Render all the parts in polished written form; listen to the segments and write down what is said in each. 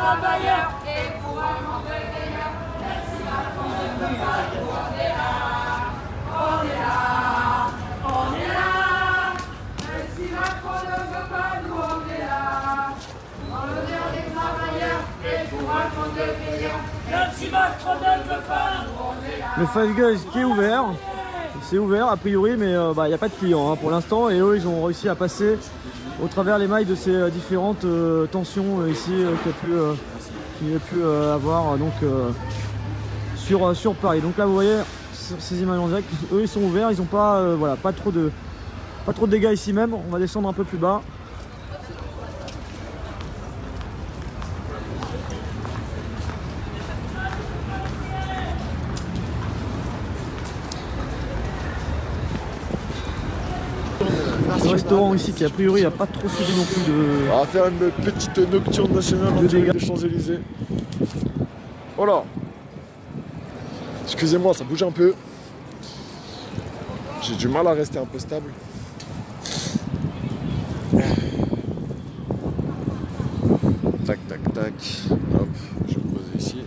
travailleurs et pour un monde meilleur. Merci Macron de ne pas nous, on est là. On est là, on est là. Merci Macron ne veut pas nous, on est là. En l'honneur des travailleurs et pour un monde meilleur. Merci Macron ne veut pas nous, on est là. Le Five Guys qui est ouvert. C'est ouvert a priori, mais il n'y a pas de clients pour l'instant. Et eux, ils ont réussi à passer au travers les mailles de ces différentes tensions ici qu'il y a pu avoir donc, sur Paris. Donc là, vous voyez, sur ces images en direct, eux, ils sont ouverts. Ils n'ont pas, voilà, pas trop de dégâts ici même. On va descendre un peu plus bas. Le restaurant ici qui a priori n'a pas trop subi non plus de... On va faire une petite nocturne nationale en direct des Champs-Élysées. Voilà. Excusez-moi, ça bouge un peu. J'ai du mal à rester un peu stable. Tac, tac, tac. Hop, je vais me poser ici.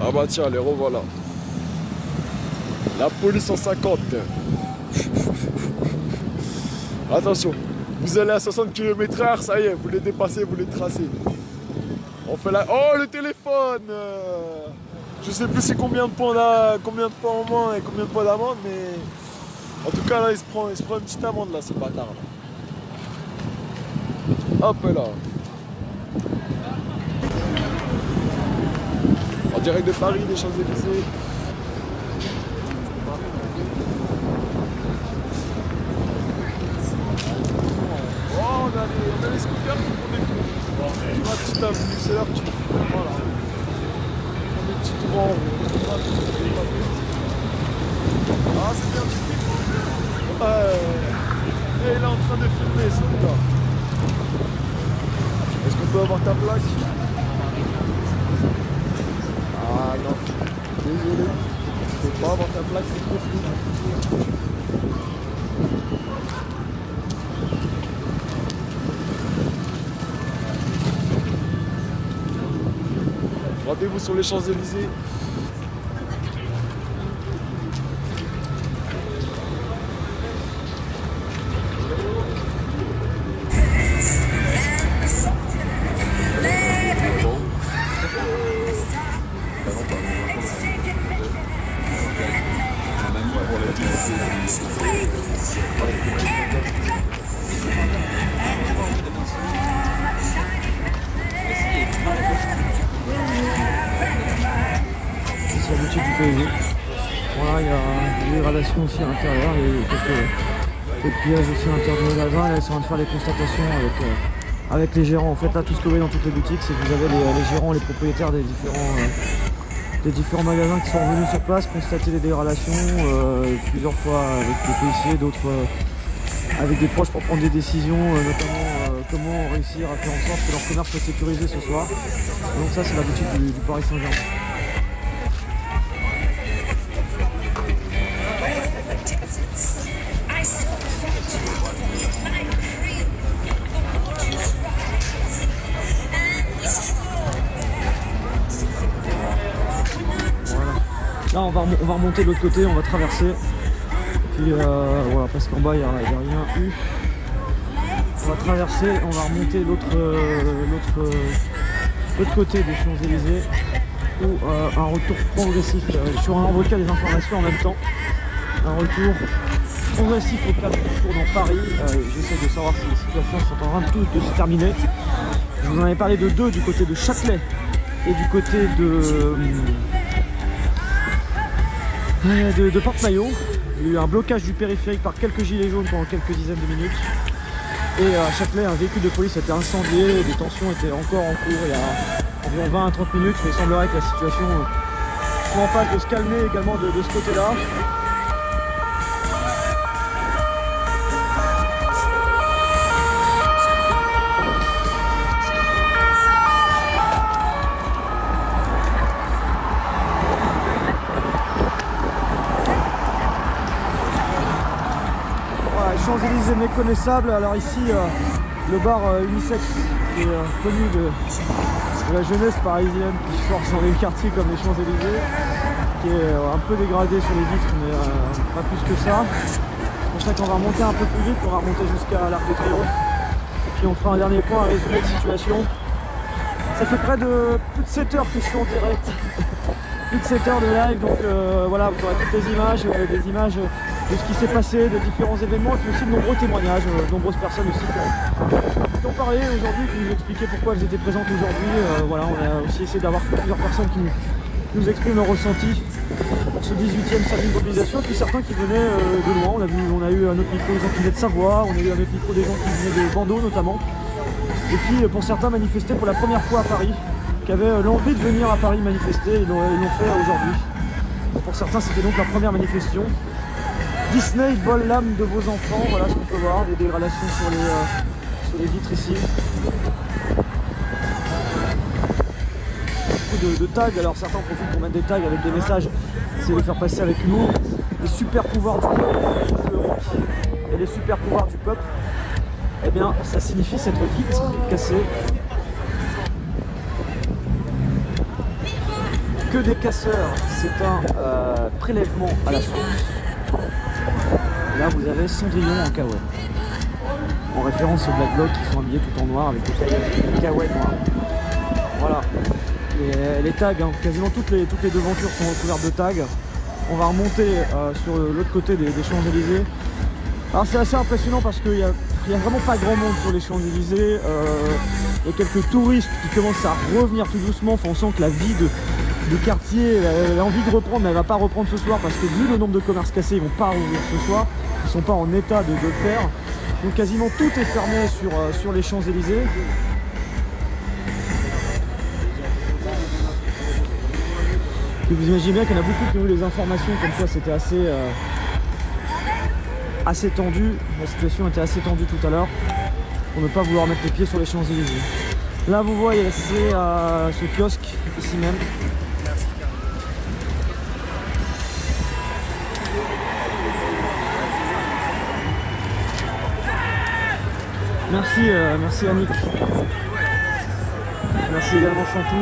Ah bah tiens, les revoilà. La police en 50. Attention, vous allez à 60 km/h, ça y est, vous les dépassez, vous les tracez. On fait la... Oh, le téléphone. Je sais plus c'est combien de points là, combien de points en moins et combien de points d'amende, mais... En tout cas là, il se prend une petite amende là, ce bâtard là. Hop là. En direct de Paris, des Champs-Élysées. On a les scooters qui font des tours. Tu vois, petit avenue, c'est leur petit. Voilà. Ils font des petits tours en rond. Ah, c'est bien typique. Ouais. Et il est en train de filmer, celui-là. Est-ce qu'on peut avoir ta plaque? Ah non. Désolé. Je peux pas avoir ta plaque, c'est trop flou. Rendez-vous sur les Champs-Élysées. C'est la boutique du PSG. Voilà, il y a des dégradations aussi à l'intérieur, et quelques pillages aussi à l'intérieur du magasin. Là, ils sont en train de faire les constatations avec les gérants. En fait, là, tout ce que vous voyez dans toutes les boutiques, c'est que vous avez les gérants, les propriétaires des différents magasins qui sont revenus sur place, constater les dégradations, plusieurs fois avec les policiers, d'autres avec des proches pour prendre des décisions, notamment comment réussir à faire en sorte que leur commerce soit sécurisé ce soir. Donc ça, c'est la boutique du Paris Saint-Germain. Là, on va remonter de l'autre côté, on va traverser. Puis voilà, parce qu'en bas, il n'y a rien eu. On va traverser, on va remonter l'autre côté des Champs-Élysées, où un retour progressif. Je suis en recal des informations en même temps. Un retour progressif au cadre du retour dans Paris. J'essaie de savoir si les situations sont en train de se terminer. Je vous en avais parlé de deux, du côté de Châtelet et du côté de Porte-Maillot. Il y a eu un blocage du périphérique par quelques gilets jaunes pendant quelques dizaines de minutes. Et à Châtelet, un véhicule de police a été incendié, des tensions étaient encore en cours il y a environ 20 à 30 minutes, mais il semblerait que la situation soit en passe de se calmer également de ce côté-là. Champs-Élysées méconnaissable. Alors ici, le bar unisex qui est connu de la jeunesse parisienne qui sort dans les quartiers comme les Champs-Élysées, qui est un peu dégradé sur les vitres, mais pas plus que ça. C'est pour ça qu'on va remonter un peu plus vite, on va remonter jusqu'à l'Arc de Triomphe. Puis on fera un dernier point, un résumé de situation. Ça fait près de plus de 7 heures que je suis en direct. Plus de 7 heures de live, donc voilà, vous aurez toutes les images, des images de ce qui s'est passé, de différents événements, et puis aussi de nombreux témoignages, de nombreuses personnes aussi qui ont parlé aujourd'hui, qui nous expliquaient pourquoi elles étaient présentes aujourd'hui. Voilà, on a aussi essayé d'avoir plusieurs personnes qui nous expriment leur ressenti pour ce 18e samedi de mobilisation, et puis certains qui venaient de loin. On a eu à notre micro des gens qui venaient de Savoie, on a eu à notre micro des gens qui venaient de Bordeaux notamment, et puis pour certains manifester pour la première fois à Paris, qui avaient l'envie de venir à Paris manifester, ils l'ont fait aujourd'hui. Pour certains, c'était donc la première manifestation. Disney vole l'âme de vos enfants, voilà ce qu'on peut voir, des dégradations sur les vitres ici. Beaucoup de tags, alors certains profitent pour mettre des tags avec des messages, essayer de les faire passer avec nous. Les super pouvoirs du peuple et les super pouvoirs du peuple, eh bien ça signifie cette vitre cassée. Que des casseurs, c'est un prélèvement à la source. Là vous avez Cendrillon en kawaii, en référence aux Black Blocs qui sont habillés tout en noir avec des kawaii noirs. Voilà, les tags, hein, quasiment toutes les devantures sont recouvertes de tags. On va remonter sur l'autre côté des Champs-Élysées. Alors c'est assez impressionnant parce qu'il n'y a vraiment pas grand monde sur les Champs-Élysées. Il y a quelques touristes qui commencent à revenir tout doucement. Enfin, on sent que la vie du quartier, elle a envie de reprendre, mais elle va pas reprendre ce soir parce que vu le nombre de commerces cassés, ils vont pas rouvrir ce soir, ils sont pas en état de le faire. Donc quasiment tout est fermé sur les Champs-Élysées. Et vous imaginez bien qu'il y en a beaucoup qui ont eu les informations comme quoi c'était assez tendu. La situation était assez tendue tout à l'heure pour ne pas vouloir mettre les pieds sur les Champs-Élysées. Là vous voyez, c'est ce kiosque ici même. Merci Annick. Merci également Chantou.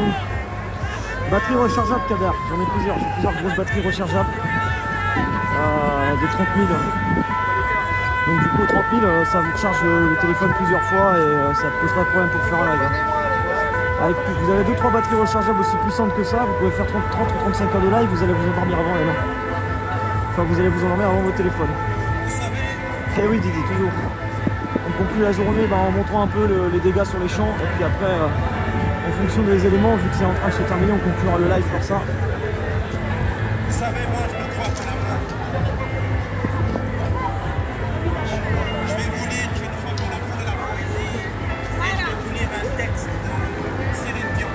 Batterie rechargeable Kader, j'en ai plusieurs, j'ai plusieurs grosses batteries rechargeables. Des 30 000. Donc du coup 30 000 ça vous recharge le téléphone plusieurs fois et ça ne pose pas de problème pour faire un live. Vous avez 2-3 batteries rechargeables aussi puissantes que ça, vous pouvez faire 30 ou 35 heures de live, vous allez vous endormir avant et non. Enfin vous allez vous endormir avant votre téléphone. Eh oui Didi, toujours. On conclut la journée en montrant un peu les dégâts sur les champs et puis après en fonction des éléments, vu que c'est en train de se terminer, on conclura le live pour ça. Vous savez, moi je me crois pour la main. Je vais vous lire une fois pour l'amour de la poésie et je vais vous lire un texte de Céline Dion.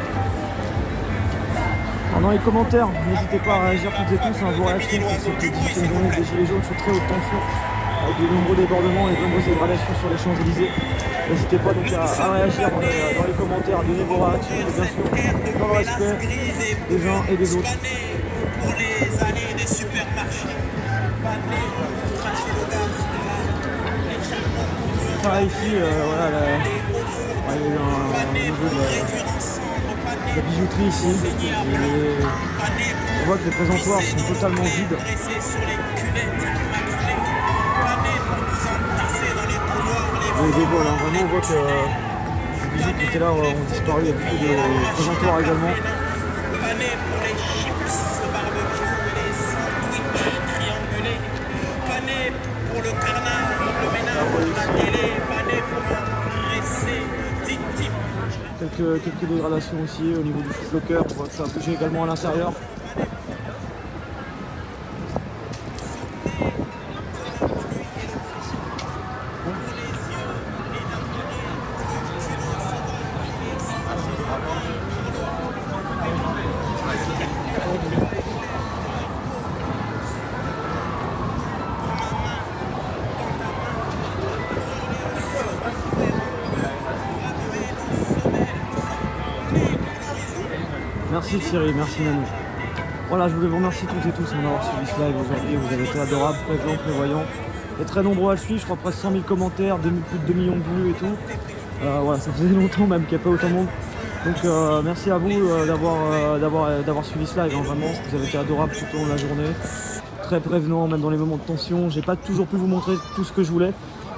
Alors dans les commentaires, n'hésitez pas à réagir toutes et tous, vos réactions sur cette 18e journée des Gilets jaunes sur très haute tension, avec de nombreux débordements et de nombreuses dégradations sur les Champs-Élysées. N'hésitez pas donc à réagir dans les commentaires, à donner vos réactions, et bien sûr, dans le respect des uns et des autres. Pour les allées des supermarchés, banné pour cracher le gaz, les charbons. Pareil ici, voilà, il y a eu un niveau de la bijouterie ici. On voit que les présentoirs sont totalement vides. Des vols, hein. Vraiment on voit que les bijoux qui étaient là ont disparu, il y a beaucoup de présentoirs également. Pané pour les chips barbecue, les sandwichs triangulés, pané pour le carnage, le ménage, la télé, pané pour un pressé de type. Quelques dégradations aussi au niveau du footlocker, on voit que ça a bougé également à l'intérieur. Merci Thierry, merci Manu. Voilà, je voulais vous remercier toutes et tous d'avoir suivi ce live aujourd'hui. Vous avez été adorables, présents, prévoyants. êtes très nombreux à le suivre, je crois presque 100 000 commentaires, plus de 2 millions de vues et tout. Voilà, ça faisait longtemps même qu'il n'y a pas autant de monde. Donc merci à vous d'avoir suivi ce live, hein, vraiment, vous avez été adorables tout au long de la journée. Très prévenant, même dans les moments de tension. J'ai pas toujours pu vous montrer tout ce que je voulais.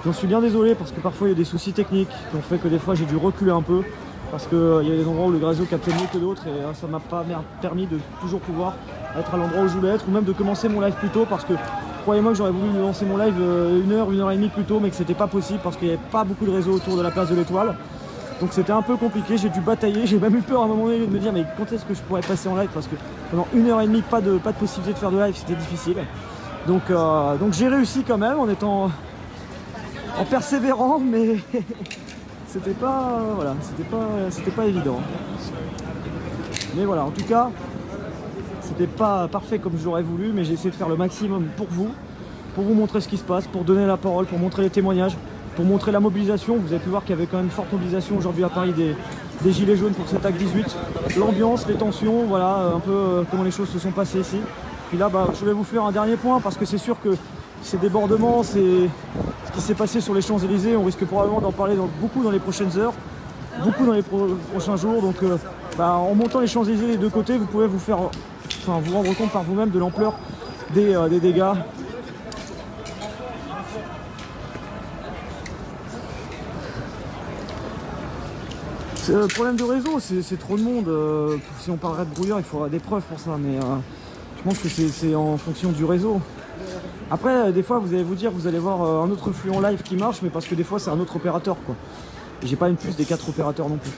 J'en suis bien désolé parce que parfois il y a des soucis techniques qui ont fait que des fois j'ai dû reculer un peu. Parce qu'il y a des endroits où le réseau captait mieux que d'autres et ça m'a pas permis de toujours pouvoir être à l'endroit où je voulais être ou même de commencer mon live plus tôt parce que croyez-moi que j'aurais voulu lancer mon live 1 heure, 1 heure et demie plus tôt mais que c'était pas possible parce qu'il n'y avait pas beaucoup de réseau autour de la place de l'Étoile. Donc c'était un peu compliqué, j'ai dû batailler, j'ai même eu peur à un moment donné de me dire mais quand est-ce que je pourrais passer en live parce que pendant 1 heure et demie pas de possibilité de faire de live, c'était difficile. Donc j'ai réussi quand même en étant en persévérant mais c'était pas voilà, c'était pas évident. Mais voilà, en tout cas, c'était pas parfait comme j'aurais voulu, mais j'ai essayé de faire le maximum pour vous montrer ce qui se passe, pour donner la parole, pour montrer les témoignages, pour montrer la mobilisation. Vous avez pu voir qu'il y avait quand même une forte mobilisation aujourd'hui à Paris des Gilets jaunes pour cet acte 18. L'ambiance, les tensions, voilà un peu comment les choses se sont passées ici. Puis là, je voulais vous faire un dernier point parce que c'est sûr que ces débordements, c'est ce qui s'est passé sur les Champs-Élysées. On risque probablement d'en parler beaucoup dans les prochaines heures, beaucoup dans les prochains jours. Donc en montant les Champs-Élysées des deux côtés, vous pouvez vous rendre compte par vous-même de l'ampleur des dégâts. Le problème de réseau, c'est trop de monde. Si on parlerait de brouillard, il faudra des preuves pour ça, mais je pense que c'est en fonction du réseau. Après, des fois, vous allez vous dire, vous allez voir un autre flux en live qui marche, mais parce que des fois, c'est un autre opérateur, quoi. Et j'ai pas une puce des 4 opérateurs non plus.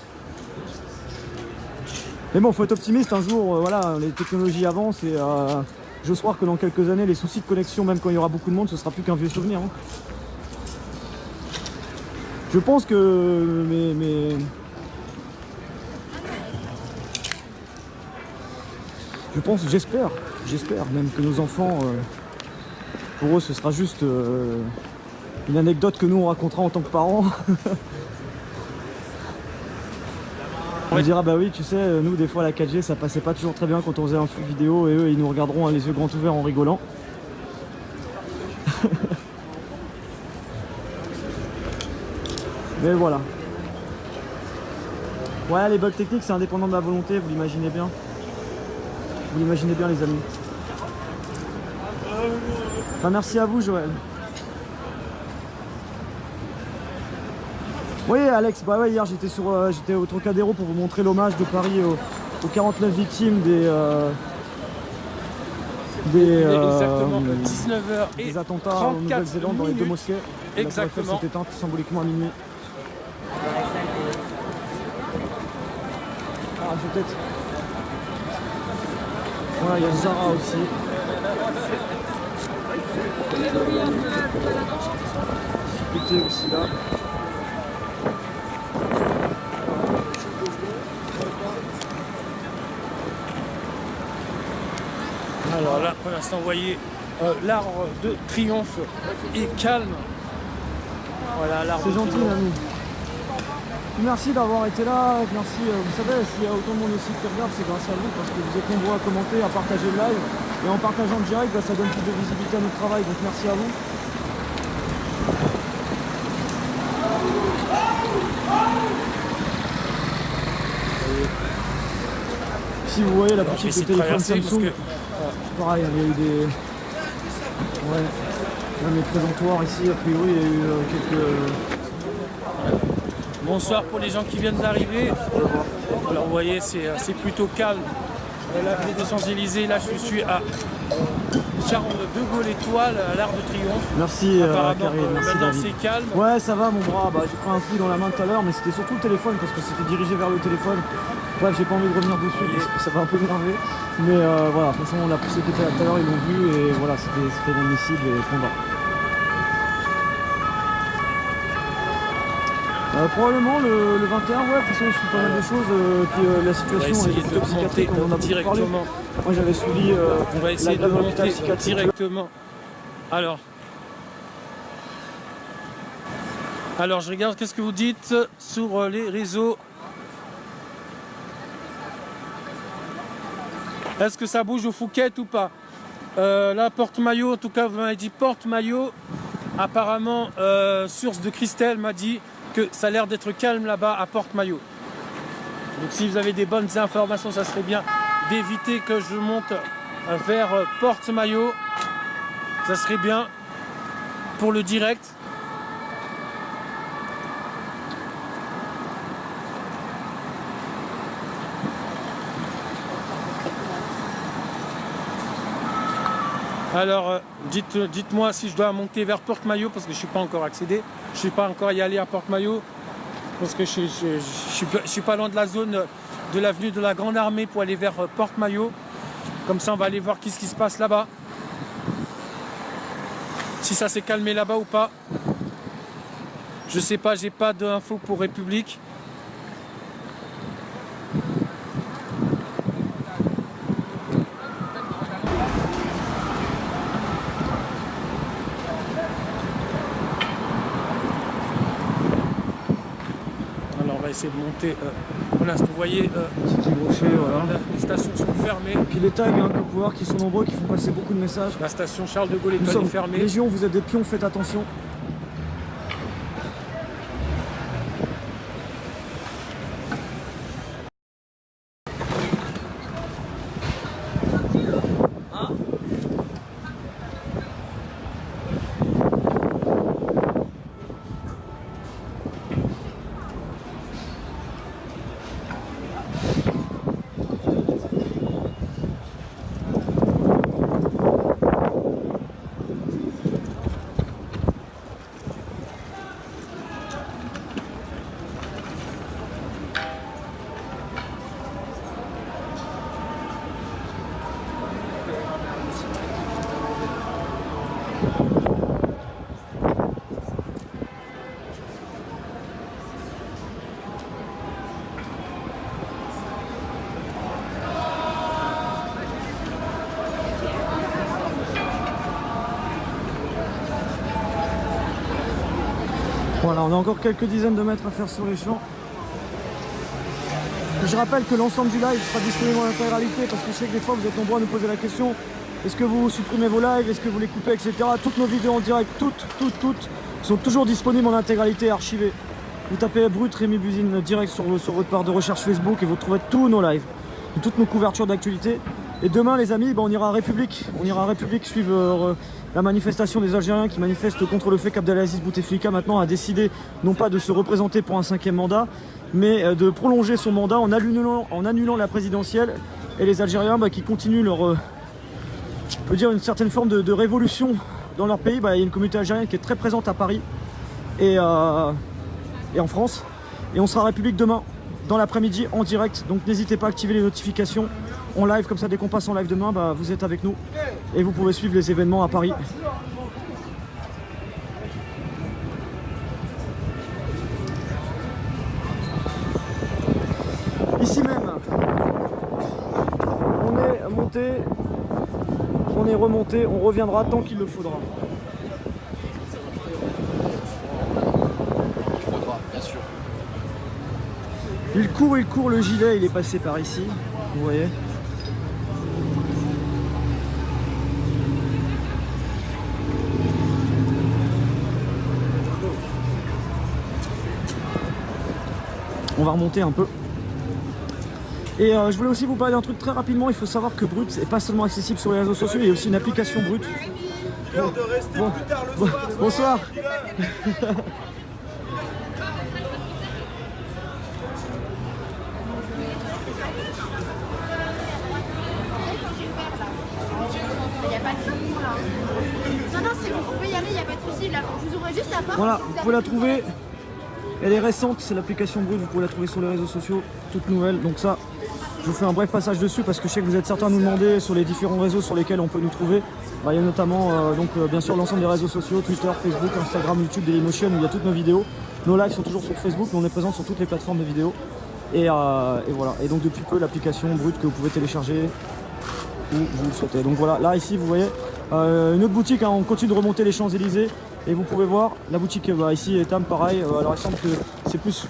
Mais bon, faut être optimiste. Un jour, voilà, les technologies avancent et j'ose croire que dans quelques années, les soucis de connexion, même quand il y aura beaucoup de monde, ce sera plus qu'un vieux souvenir. Hein. Je pense que j'espère même que nos enfants, pour eux, ce sera juste une anecdote que nous on racontera en tant que parents. On me dira bah oui, tu sais, nous des fois la 4G ça passait pas toujours très bien quand on faisait un flux vidéo et eux ils nous regarderont les yeux grands ouverts en rigolant. Mais voilà. Ouais, les bugs techniques c'est indépendant de ma volonté, vous l'imaginez bien. Vous l'imaginez bien les amis. Bah, merci à vous Joël. Oui Alex, bah ouais, hier j'étais au Trocadéro pour vous montrer l'hommage de Paris aux 49 victimes exactement 19h et des attentats en Nouvelle-Zélande dans les 2 mosquées. Exactement. C'était éteinte symboliquement à minuit. Ah, je vais peut-être. Voilà, il y a Zara aussi. Pété aussi là. Alors là, pour l'instant, vous voyez, l'arbre de triomphe est calme. Voilà, l'arbre. C'est gentil, Nami. Merci d'avoir été là. Merci. Vous savez, s'il y a autant de monde aussi qui regarde, c'est grâce à vous parce que vous êtes nombreux à commenter, à partager le live. Et en partageant le direct, ça donne plus de visibilité à notre travail. Donc merci à vous. Si vous voyez la boutique de téléphone Samsung, pareil, il y a eu des... Ouais, même les présentoirs ici, a priori, il y a eu quelques... Bonsoir pour les gens qui viennent d'arriver. Alors vous voyez, c'est plutôt calme. L'avenue des Champs-Élysées, là je suis à Charles de Gaulle Étoile, à l'Arc de Triomphe. Merci apparemment, Karine, merci maintenant David. c'est calme. Ouais, ça va mon bras, j'ai pris un coup dans la main tout à l'heure, mais c'était surtout le téléphone parce que c'était dirigé vers le téléphone. Bref, j'ai pas envie de revenir dessus parce que ça va un peu m'énerver. Mais voilà, de toute façon, la poussée qui était là tout à l'heure, ils l'ont vu et voilà, c'était inadmissible et combat. Probablement le 21, ouais, de toute façon je suis pas mal de choses, puis la situation est plutôt psychiatrique, on en a beaucoup parlé. Moi j'avais suivi on va essayer de monter psychiatrique directement. Alors je regarde qu'est-ce que vous dites sur les réseaux. Est-ce que ça bouge au Fouquet ou pas? La porte-maillot, en tout cas vous m'avez dit porte-maillot. apparemment, source de Christelle m'a dit que ça a l'air d'être calme là-bas à Porte-Maillot. Donc si vous avez des bonnes informations, ça serait bien d'éviter que je monte vers Porte-Maillot. Ça serait bien pour le direct. Alors, dites-moi si je dois monter vers Porte-Maillot parce que je ne suis pas encore accédé. Je ne suis pas encore y aller à Porte-Maillot parce que je suis pas loin de la zone de l'avenue de la Grande Armée pour aller vers Porte-Maillot. Comme ça, on va aller voir qu'est-ce qui se passe là-bas. Si ça s'est calmé là-bas ou pas. Je sais pas, j'ai pas d'infos pour République. Essayer de monter. Pour l'instant, vous voyez, voilà. les stations sont fermées. Et puis les tags, hein, pour pouvoir, qui sont nombreux, qui font passer beaucoup de messages. La station Charles de Gaulle Nous est sommes fermée. Légion, vous êtes des pions, faites attention. Voilà, on a encore quelques dizaines de mètres à faire sur les champs. Je rappelle que l'ensemble du live sera disponible en intégralité parce que je sais que des fois vous êtes nombreux à nous poser la question: est-ce que vous supprimez vos lives, est-ce que vous les coupez, etc. Toutes nos vidéos en direct, toutes sont toujours disponibles en intégralité, archivées. Vous tapez Brut Rémi Buzine direct sur votre barre de recherche Facebook et vous trouverez tous nos lives, toutes nos couvertures d'actualité. Et demain les amis, on ira à République, suivre la manifestation des Algériens qui manifestent contre le fait qu'Abdelaziz Bouteflika maintenant a décidé non pas de se représenter pour un 5e mandat, mais de prolonger son mandat en annulant la présidentielle. Et les Algériens qui continuent leur, on peut dire, une certaine forme de révolution dans leur pays. Il y a une communauté algérienne qui est très présente à Paris et en France. Et on sera à République demain, dans l'après-midi, en direct. Donc n'hésitez pas à activer les notifications en live, comme ça dès qu'on passe en live demain, vous êtes avec nous. Et vous pouvez suivre les événements à Paris. Ici même, on est monté, on est remonté, on reviendra tant qu'il le faudra. Bien sûr. Il court, le gilet, il est passé par ici, vous voyez. On va remonter un peu. Et je voulais aussi vous parler d'un truc très rapidement. Il faut savoir que Brut n'est pas seulement accessible sur les réseaux sociaux, il y a aussi une application Brut. Bonsoir. Non, c'est bon, vous pouvez y aller, il n'y a pas de souci. Là, vous ouvrez juste la porte. Voilà, vous pouvez la trouver. Elle est récente, c'est l'application Brut, vous pouvez la trouver sur les réseaux sociaux, toute nouvelle. Donc ça, je vous fais un bref passage dessus parce que je sais que vous êtes certains à nous demander sur les différents réseaux sur lesquels on peut nous trouver. Il y a notamment bien sûr l'ensemble des réseaux sociaux, Twitter, Facebook, Instagram, YouTube, Dailymotion, où il y a toutes nos vidéos. Nos lives sont toujours sur Facebook, mais on est présent sur toutes les plateformes de vidéos. Et voilà. Et donc depuis peu, l'application Brut que vous pouvez télécharger où vous le souhaitez. Donc voilà, là ici vous voyez une autre boutique, on continue de remonter les Champs-Élysées. Et vous pouvez voir, la boutique ici est pareil. Alors il semble que c'est plus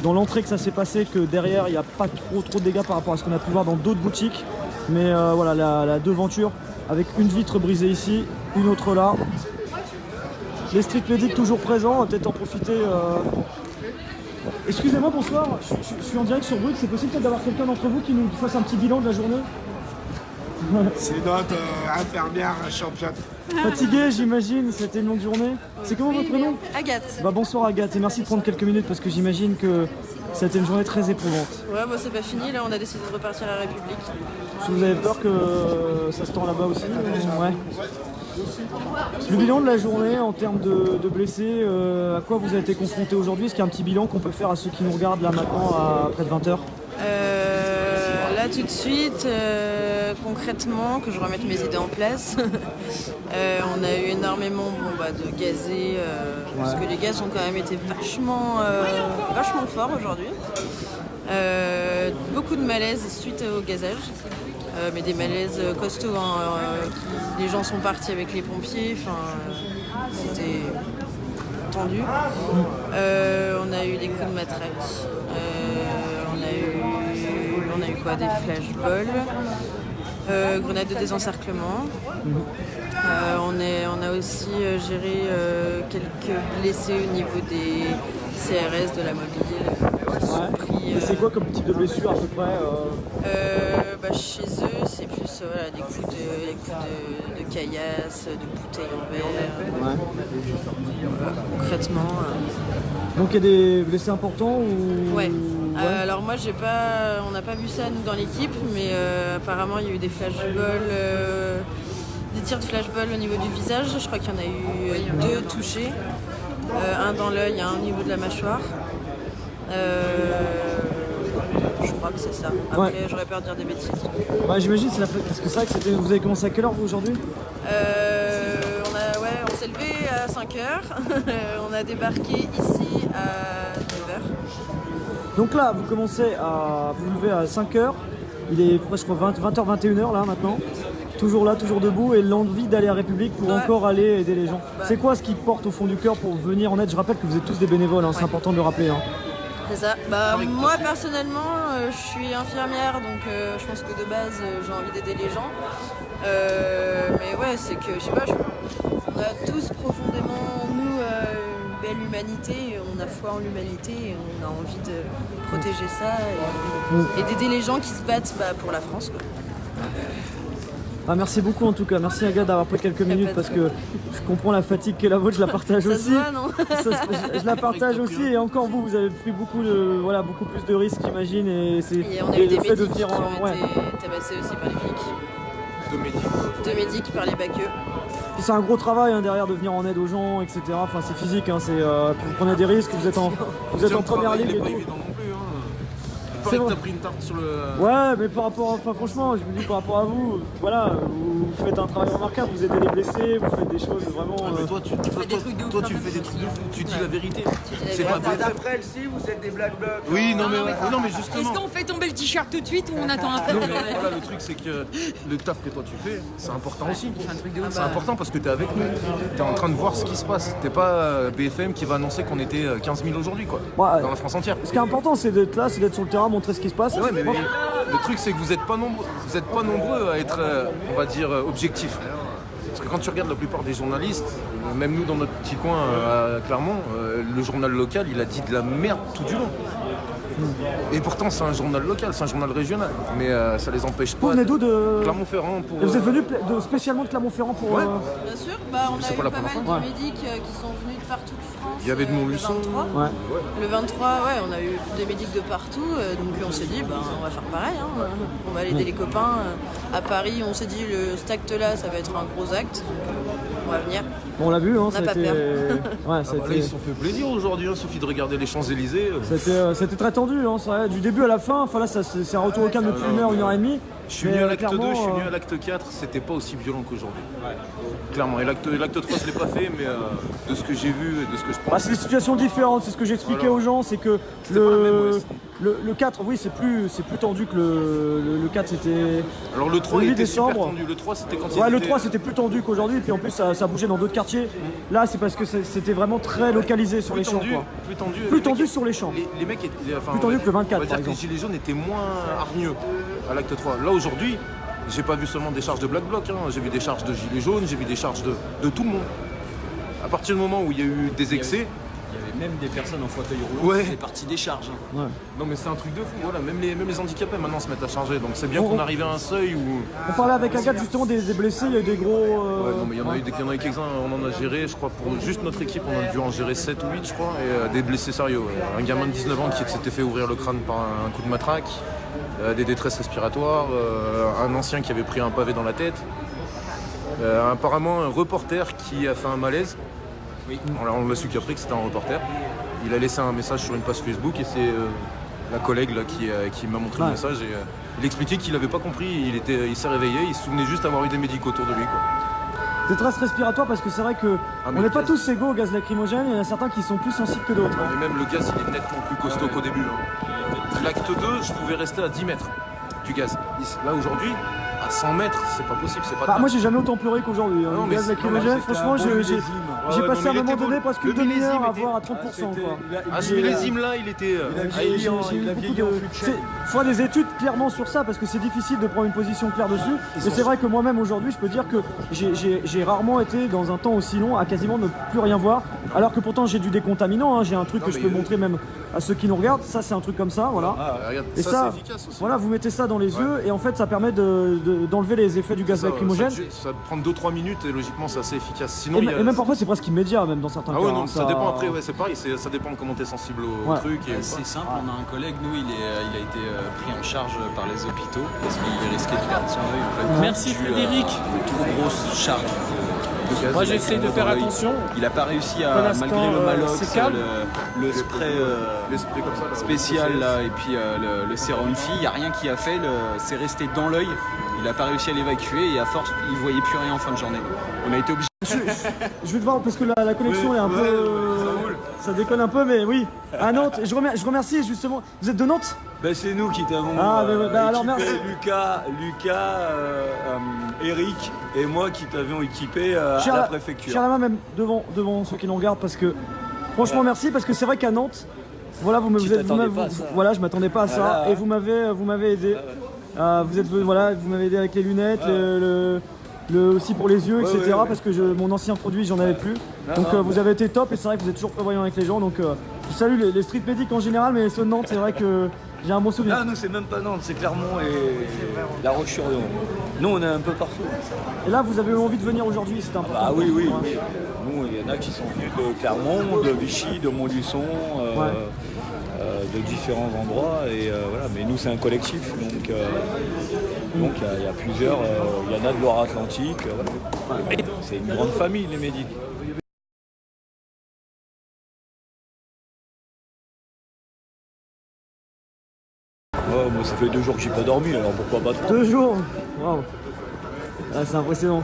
dans l'entrée que ça s'est passé, que derrière il n'y a pas trop de dégâts par rapport à ce qu'on a pu voir dans d'autres boutiques. Mais voilà, la devanture avec une vitre brisée ici, une autre là. Les street medics toujours présents, on va peut-être en profiter. Excusez-moi, bonsoir, je suis en direct sur Brut, c'est possible peut-être d'avoir quelqu'un d'entre vous qui nous fasse un petit bilan de la journée? C'est notre infirmière championne. Fatigué, j'imagine, c'était une longue journée. C'est comment votre prénom? Agathe. Bah bonsoir Agathe, et merci de prendre quelques minutes parce que j'imagine que ça a été une journée très éprouvante. Ouais, bon, c'est pas fini, là on a décidé de repartir à la République. Vous avez peur que ça se tend là-bas aussi? Ouais. Le bilan de la journée en termes de blessés, à quoi vous avez été confronté aujourd'hui? Est-ce qu'il y a un petit bilan qu'on peut faire à ceux qui nous regardent là maintenant à près de 20h? Là tout de suite, concrètement, que je remette mes idées en place, on a eu énormément de gazés, parce que les gaz ont quand même été vachement forts aujourd'hui. Beaucoup de malaise suite au gazage, mais des malaises costauds. Les gens sont partis avec les pompiers, c'était tendu. On a eu des coups de matraque. On a eu quoi? Des flashballs, grenades de désencerclement. On a aussi géré quelques blessés au niveau des CRS de la mobile. C'est quoi comme type de blessure à peu près? Chez eux, c'est plus des coups de caillasse, de bouteilles en verre. Concrètement. Donc il y a des blessés importants ou... Ouais. Alors moi on n'a pas vu ça nous dans l'équipe, mais apparemment il y a eu des flashballs, des tirs de flashball au niveau du visage. Je crois qu'il y en a eu 2 touchés, un dans l'œil et un au niveau de la mâchoire. Je crois que c'est ça. Après j'aurais peur de dire des bêtises. Ouais, j'imagine, parce que c'est vrai que vous avez commencé à quelle heure vous aujourd'hui? On s'est levé à 5h, on a débarqué ici à 9h. Donc là, vous commencez à vous lever à 5h, il est presque 20h, 21h là maintenant. Toujours là, toujours debout, et l'envie d'aller à République pour encore aller aider les gens. C'est quoi ce qui porte au fond du cœur pour venir en aide? Je rappelle que vous êtes tous des bénévoles, c'est important de le rappeler. C'est ça. Moi personnellement, je suis infirmière, donc je pense que de base j'ai envie d'aider les gens. Mais ouais, c'est que je sais pas, on a tous profondément nous une belle humanité, on a foi en l'humanité et on a envie de protéger ça et d'aider les gens qui se battent pour la France, quoi. Merci beaucoup en tout cas, merci Agathe d'avoir pris quelques minutes parce que je comprends la fatigue qui est la vôtre, je la partage ça aussi. Se voit, non je la partage aussi, et encore vous avez pris beaucoup plus de risques j'imagine, et on a eu des fait de médics venir qui ont été tabassés aussi par les flics. 2 médics par les baqueux. C'est un gros travail derrière de venir en aide aux gens, etc. Enfin c'est physique, vous prenez des risques, vous êtes en première ligne et tout. Il paraît que t'as pris une tarte sur le... Ouais, mais par rapport, franchement, je vous dis par rapport à vous, vous faites un travail remarquable, vous aidez les blessés, vous faites des choses vraiment... Mais toi, tu fais des trucs de fou, tu dis la vérité. C'est pas D'après elle, si vous êtes des black blocs. Oui, non mais justement... Est-ce qu'on fait tomber le t-shirt tout de suite ou on attend un peu? Voilà, le truc c'est que le taf que toi tu fais, c'est important aussi. C'est important parce que t'es avec nous, t'es en train de voir ce qui se passe. T'es pas BFM qui va annoncer qu'on était 15 000 aujourd'hui, quoi, dans la France entière. Ce qui est important, c'est d'être là, c'est d'être sur le terrain, montrer ce qui se passe. Ouais, mais le truc c'est que vous êtes pas nombreux à être, on va dire, objectifs. Parce que quand tu regardes la plupart des journalistes, même nous dans notre petit coin à Clermont, le journal local il a dit de la merde tout du long. Et pourtant c'est un journal local, c'est un journal régional, mais ça les empêche pas. Vous venez d'où de Clermont-Ferrand pour... Et vous êtes venu spécialement de Clermont-Ferrand pour... Ouais. Bien sûr, on a eu pas mal de médics qui sont venus de partout de France. Il y avait de Montluçon. Le 23, on a eu des médics de partout, donc on s'est dit, on va faire pareil, on va aller aider les copains. À Paris, on s'est dit, ce acte-là, ça va être un gros acte, on va venir. On l'a vu, on n'a pas peur. Là, ils se sont fait plaisir aujourd'hui, il suffit de regarder les Champs-Élysées. C'était très tendu, c'est vrai, du début à la fin, là c'est un retour au calme depuis 1h et demie. Je suis venu à l'acte 2, je suis venu à l'acte 4, c'était pas aussi violent qu'aujourd'hui. Clairement, et l'acte 3 je l'ai pas fait, mais de ce que j'ai vu et de ce que je pense... c'est des situations différentes, c'est ce que j'expliquais aux gens, c'est que le 4, oui, c'est plus tendu que le 4, c'était... Alors le 3 il était super décembre. tendu, le 3 c'était quand le 3 c'était plus tendu qu'aujourd'hui, et puis en plus ça bougeait dans d'autres quartiers. Là c'est parce que c'était vraiment très localisé sur les champs. Plus tendu sur les champs. Les mecs étaient... Plus tendu que le 24 on va dire que les gilets jaunes étaient moins hargneux à l'acte 3. Là aujourd'hui, j'ai pas vu seulement des charges de Black Bloc, j'ai vu des charges de gilets jaunes, j'ai vu des charges de tout le monde. à partir du moment où il y a eu des excès, Il y avait même des personnes en fauteuil roulant Ouais. qui étaient parties des charges. Ouais. non mais c'est un truc de fou, voilà, même les handicapés maintenant se mettent à charger, donc c'est bien Oh, qu'on oh. arrive à un seuil où... On parlait avec Agathe justement des blessés, il y a eu des gros. Ouais, non mais il y en a eu quelques-uns, on en a géré, je crois pour juste notre équipe, on a dû en gérer 7 ou 8 je crois, et des blessés sérieux. Ouais. Un gamin de 19 ans qui s'était fait ouvrir le crâne par un coup de matraque, des détresses respiratoires, un ancien qui avait pris un pavé dans la tête, apparemment un reporter qui a fait un malaise. Oui. Alors, on l'a su qu'après que c'était un reporter. Il a laissé un message sur une page Facebook et c'est la collègue là, qui m'a montré le message. Et, il expliquait qu'il n'avait pas compris, il s'est réveillé, il se souvenait juste d'avoir eu des médicaux autour de lui. Quoi. Détresse respiratoire parce que c'est vrai que on mais n'est pas le tous égaux au gaz lacrymogène, il y en a certains qui sont plus sensibles que d'autres. Mais même le gaz, il est nettement plus costaud qu'au début. Hein. L'acte 2, je pouvais rester à 10 mètres du gaz. Là aujourd'hui, à 100 mètres, c'est pas possible, c'est pas Bah, tenable. moi j'ai jamais autant pleuré qu'aujourd'hui. Non, Le mais gaz c'est- lacrymogène, non, mais franchement j'ai ouais, passé non, à un mais il moment était donné beau. presque Le une demi-heure millésime à était- voir à 30%. Quoi. Ah, ce millésime là, il était... J'ai eu vieilli beaucoup en de- fût de c'est- chêne. faut faire des études clairement sur ça parce que c'est difficile de prendre une position claire dessus. Et c'est vrai que moi-même aujourd'hui, je peux dire que j'ai rarement été dans un temps aussi long à quasiment ne plus rien voir. Alors que pourtant j'ai du décontaminant, hein. J'ai un truc Non, que je mais peux montrer même à ceux qui nous regardent. Ça c'est un truc comme ça, voilà. Regarde, Et ça, ça, c'est efficace aussi. voilà, vous mettez ça dans les yeux et en fait ça permet d'enlever les effets du gaz Ça, lacrymogène. ça prend 2-3 minutes et logiquement c'est assez efficace. Sinon, Et, il y a... et même parfois c'est presque immédiat même dans certains Ah cas. ouais, non, hein, ça dépend après, ouais, c'est pareil, ça dépend de comment t'es sensible au Ouais. truc. Et, C'est simple, on a un collègue, nous, il a été pris en charge par les hôpitaux parce qu'il risquait de perdre son œil. En fait, Merci, dû à Frédéric. une trop grosse charge de gaz Moi j'essaie de dans faire l'œil. attention. Il n'a pas réussi Pour à, l'instant, malgré le Malox, c'est calme. le spray, l'esprit comme ça. Là, spécial là, et puis le sérum fille, il n'y a rien qui a fait, c'est resté dans l'œil. Il n'a pas réussi à l'évacuer et à force, il ne voyait plus rien en fin de journée. On a été obligé. Je vais devoir parce que la connexion est un peu. Ça déconne un peu, mais oui. À Nantes, je remercie justement. Vous êtes de Nantes? Ben, c'est nous qui t'avons Ah, mais ouais, bah, alors, équipé, merci. Lucas, Eric et moi qui t'avions équipé à la préfecture. Cher la main même devant ceux qui nous regardent parce que franchement merci parce que c'est vrai qu'à Nantes, voilà vous t'attendais pas à ça. voilà je m'attendais pas à ça Voilà. et vous m'avez aidé. Vous m'avez aidé avec les lunettes, aussi pour les yeux, etc. Parce que mon ancien produit j'en avais plus. Donc vous avez été top et c'est vrai que vous êtes toujours prévoyant avec les gens. Donc je salue les street medics en général, mais ceux de Nantes c'est vrai que j'ai un bon souvenir. Ah, nous c'est même pas Nantes, c'est Clermont et La Roche-sur-Yon. Nous on est un peu partout. Et là vous avez eu envie de venir aujourd'hui, c'était important. Ah oui, oui. Ouais. Nous il y en a qui sont venus de Clermont, de Vichy, de Montluçon, de différents endroits. Et voilà. Mais nous c'est un collectif, donc il y a plusieurs, il y en a de Loire-Atlantique. Voilà. C'est une grande famille les médics. Oh, moi ça fait 2 jours que j'ai pas dormi, alors pourquoi pas 3? 2 jours. Waouh. Ah, c'est impressionnant.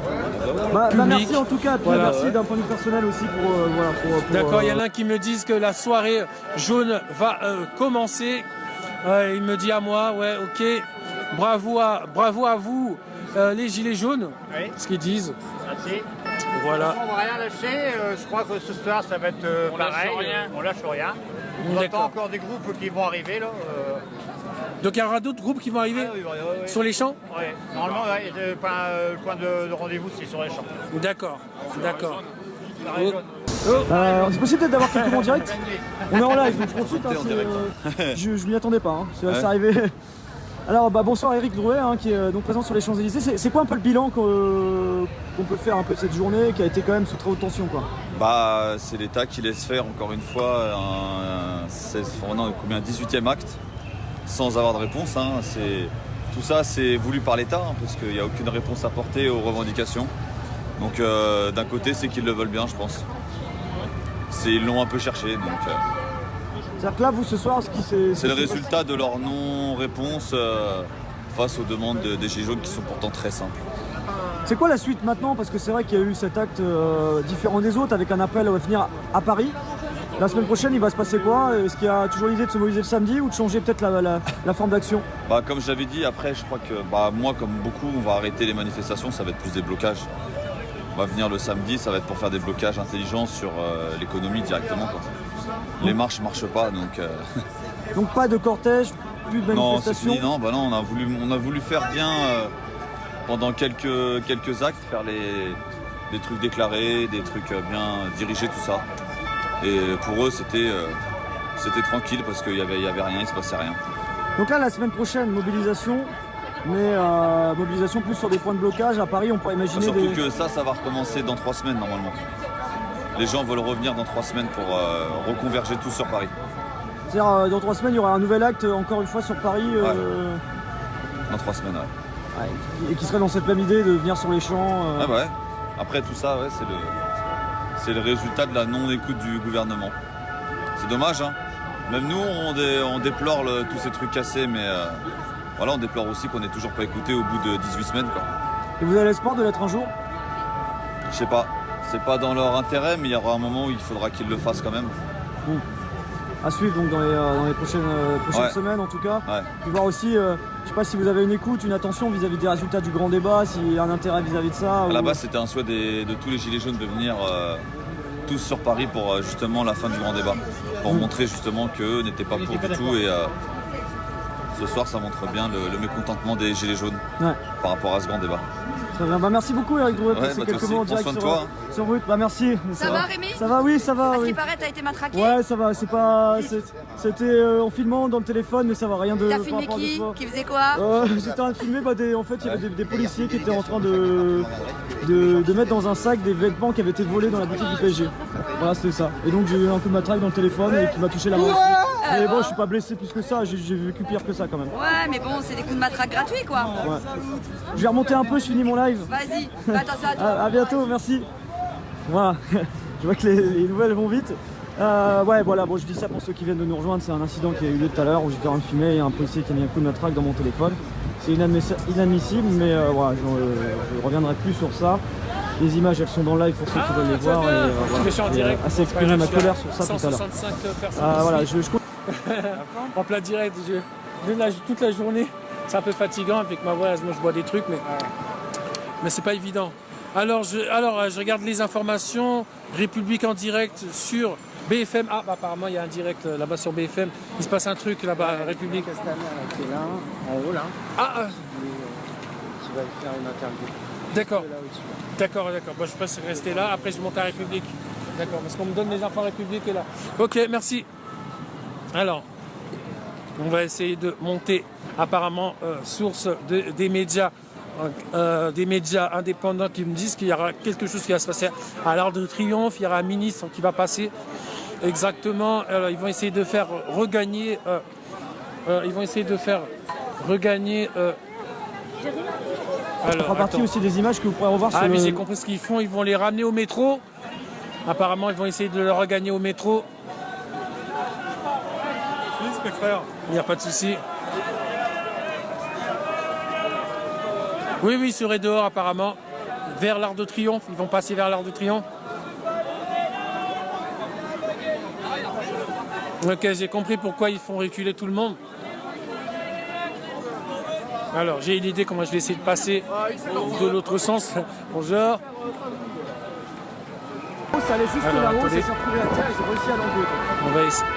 Bah, merci en tout cas, puis Voilà, merci d'un point de vue personnel aussi pour D'accord, il y en a un qui me disent que la soirée jaune va commencer. Il me dit à moi, ouais, ok, bravo à vous, les gilets jaunes, Oui. ce qu'ils disent. Merci. Voilà. On va rien lâcher. Je crois que ce soir ça va être pareil. On lâche rien. On attend encore des groupes qui vont arriver là. Donc il y aura d'autres groupes qui vont arriver sur les champs. Ouais. Normalement, le point de rendez-vous c'est sur les champs. D'accord, d'accord. c'est possible peut-être d'avoir quelques mots en direct. On est en live, donc je profite. Je m'y attendais pas. Hein. C'est arrivé. Alors bonsoir Eric Drouet qui est donc présent sur les Champs-Élysées. C'est quoi un peu le bilan qu'on peut faire un peu de cette journée qui a été quand même sous très haute tension quoi? Bah c'est l'État qui laisse faire encore une fois un 18e acte sans avoir de réponse. Hein. Tout ça c'est voulu par l'État parce qu'il n'y a aucune réponse apportée aux revendications. Donc d'un côté c'est qu'ils le veulent bien je pense. Ils l'ont un peu cherché. C'est-à-dire que là vous ce soir c'est le résultat de leur non-réponse face aux demandes des Gilets jaunes qui sont pourtant très simples. C'est quoi la suite maintenant? Parce que c'est vrai qu'il y a eu cet acte différent des autres avec un appel à venir à Paris. La semaine prochaine, il va se passer quoi? Est-ce qu'il y a toujours l'idée de se mobiliser le samedi ou de changer peut-être la forme d'action? Comme je l'avais dit, après, je crois que moi, comme beaucoup, on va arrêter les manifestations, ça va être plus des blocages. On va venir le samedi, ça va être pour faire des blocages intelligents sur l'économie directement. Quoi. Les marches ne marchent pas, donc... Donc pas de cortège, plus de manifestations? Non, c'est fini, non, on a voulu faire bien pendant quelques actes, faire les des trucs déclarés, des trucs bien dirigés, tout ça. Et pour eux, c'était tranquille parce qu'il y avait rien, il se passait rien. Donc là, la semaine prochaine, mobilisation, mais mobilisation plus sur des points de blocage. À Paris, on pourrait imaginer Surtout que ça va recommencer dans 3 semaines normalement. Les gens veulent revenir dans 3 semaines pour reconverger tous sur Paris. C'est-à-dire, dans 3 semaines, il y aura un nouvel acte, encore une fois, sur Paris. Dans 3 semaines, Et qui serait dans cette même idée de venir sur les champs. Ah bah ouais. Après tout ça, c'est le résultat de la non-écoute du gouvernement. C'est dommage, hein. Même nous, on déplore tous ces trucs cassés, mais voilà, on déplore aussi qu'on n'est toujours pas écouté au bout de 18 semaines, quoi. Et vous avez l'espoir de l'être un jour? Je sais pas. C'est pas dans leur intérêt, mais il y aura un moment où il faudra qu'ils le fassent quand même. À suivre donc dans les prochaines semaines en tout cas. Ouais. Puis voir aussi, je sais pas si vous avez une écoute, une attention vis-à-vis des résultats du grand débat, s'il y a un intérêt vis-à-vis de ça. À la base, c'était un souhait de tous les Gilets jaunes de venir tous sur Paris pour justement la fin du grand débat. Pour montrer justement qu'eux n'étaient pas pour du tout. Et ce soir, ça montre bien le mécontentement des Gilets jaunes par rapport à ce grand débat. Très bien, bah merci beaucoup Eric Drouet pour Ouais, ces bah, quelques toi mots en aussi, prends direct soin de toi, sur Brut. Bah merci. Ça va Rémi? Ça va, oui, ça va. Parce Oui. qu'il paraît, t'as été matraqué. Ouais, ça va, c'était en filmant dans le téléphone, mais ça va, rien de... T'as par filmé rapport à qui? des fois. Qui faisait quoi? J'étais en train de filmer, en fait il y avait des policiers qui étaient en train de mettre dans un sac des vêtements qui avaient été volés dans la boutique du PSG. Voilà, c'était ça. Et donc j'ai eu un coup de matraque dans le téléphone et qui m'a touché la main aussi. Mais bon, je suis pas blessé plus que ça, j'ai vécu pire que ça quand même. Ouais, mais bon, c'est des coups de matraque gratuits quoi. Ouais. Je vais remonter un peu, je finis mon live. Vas-y, fais attention à toi. À bientôt, merci. Voilà, je vois que les nouvelles vont vite. Ouais, voilà, bon, je dis ça pour ceux qui viennent de nous rejoindre. C'est un incident qui a eu lieu tout à l'heure où j'étais en train de filmer. Il y a un policier qui a mis un coup de matraque dans mon téléphone. C'est inadmissible, mais voilà, je reviendrai plus sur ça. Les images, elles sont dans le live pour ceux qui veulent les voir. Et, Je suis en direct. assez exprimé ma colère sur ça tout à l'heure. 165 personnes. Voilà, ici. En plein direct, toute la journée. C'est un peu fatigant avec ma voix, moi je bois des trucs, mais c'est pas évident. Alors je regarde les informations, République en direct sur BFM. Ah, bah, apparemment il y a un direct là-bas sur BFM. Il se passe un truc là-bas, République. Qui est là, en haut là. Qui va faire une interview. D'accord. D'accord. Bon, je passe rester là. Après je monte à République. D'accord, parce qu'on me donne les infos République est là. Ok, merci. Alors, on va essayer de monter apparemment source des médias indépendants qui me disent qu'il y aura quelque chose qui va se passer à l'Arc de Triomphe. Il y aura un ministre qui va passer exactement. Alors, ils vont essayer de faire regagner. Ça fera partie aussi des images que vous pourrez revoir sur mais j'ai compris ce qu'ils font. Ils vont les ramener au métro. Apparemment, ils vont essayer de le regagner au métro. Mes frères. Il n'y a pas de souci. Oui, ils seraient dehors apparemment. Vers l'Arc de Triomphe. Ils vont passer vers l'Arc de Triomphe. Ok, j'ai compris pourquoi ils font reculer tout le monde. Alors, j'ai une idée comment je vais essayer de passer de l'autre sens. Bonjour. Ça allait juste Alors, là-haut, ça attendez. s'est retrouvé à terre et j'ai réussi à l'enlever. On va essayer.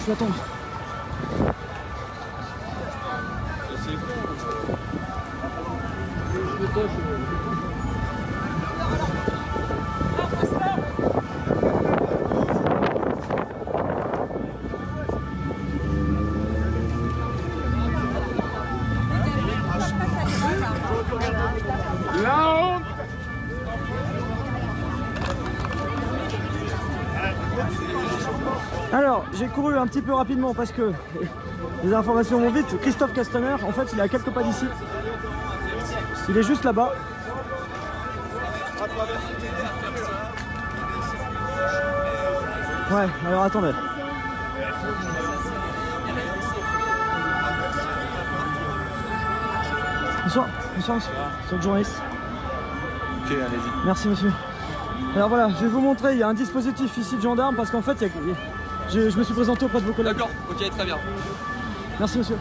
je suis attendre. Alors, j'ai couru un petit peu rapidement parce que les informations vont vite. Christophe Castaner, en fait, il est à quelques pas d'ici. Il est juste là-bas. Ouais, alors attendez. Bonsoir, bonsoir monsieur le journaliste. Ok, allez-y. Merci monsieur. Alors voilà, je vais vous montrer, il y a un dispositif ici de gendarme parce qu'en fait, je me suis présenté auprès de vos collègues. D'accord, ok, très bien. Merci monsieur.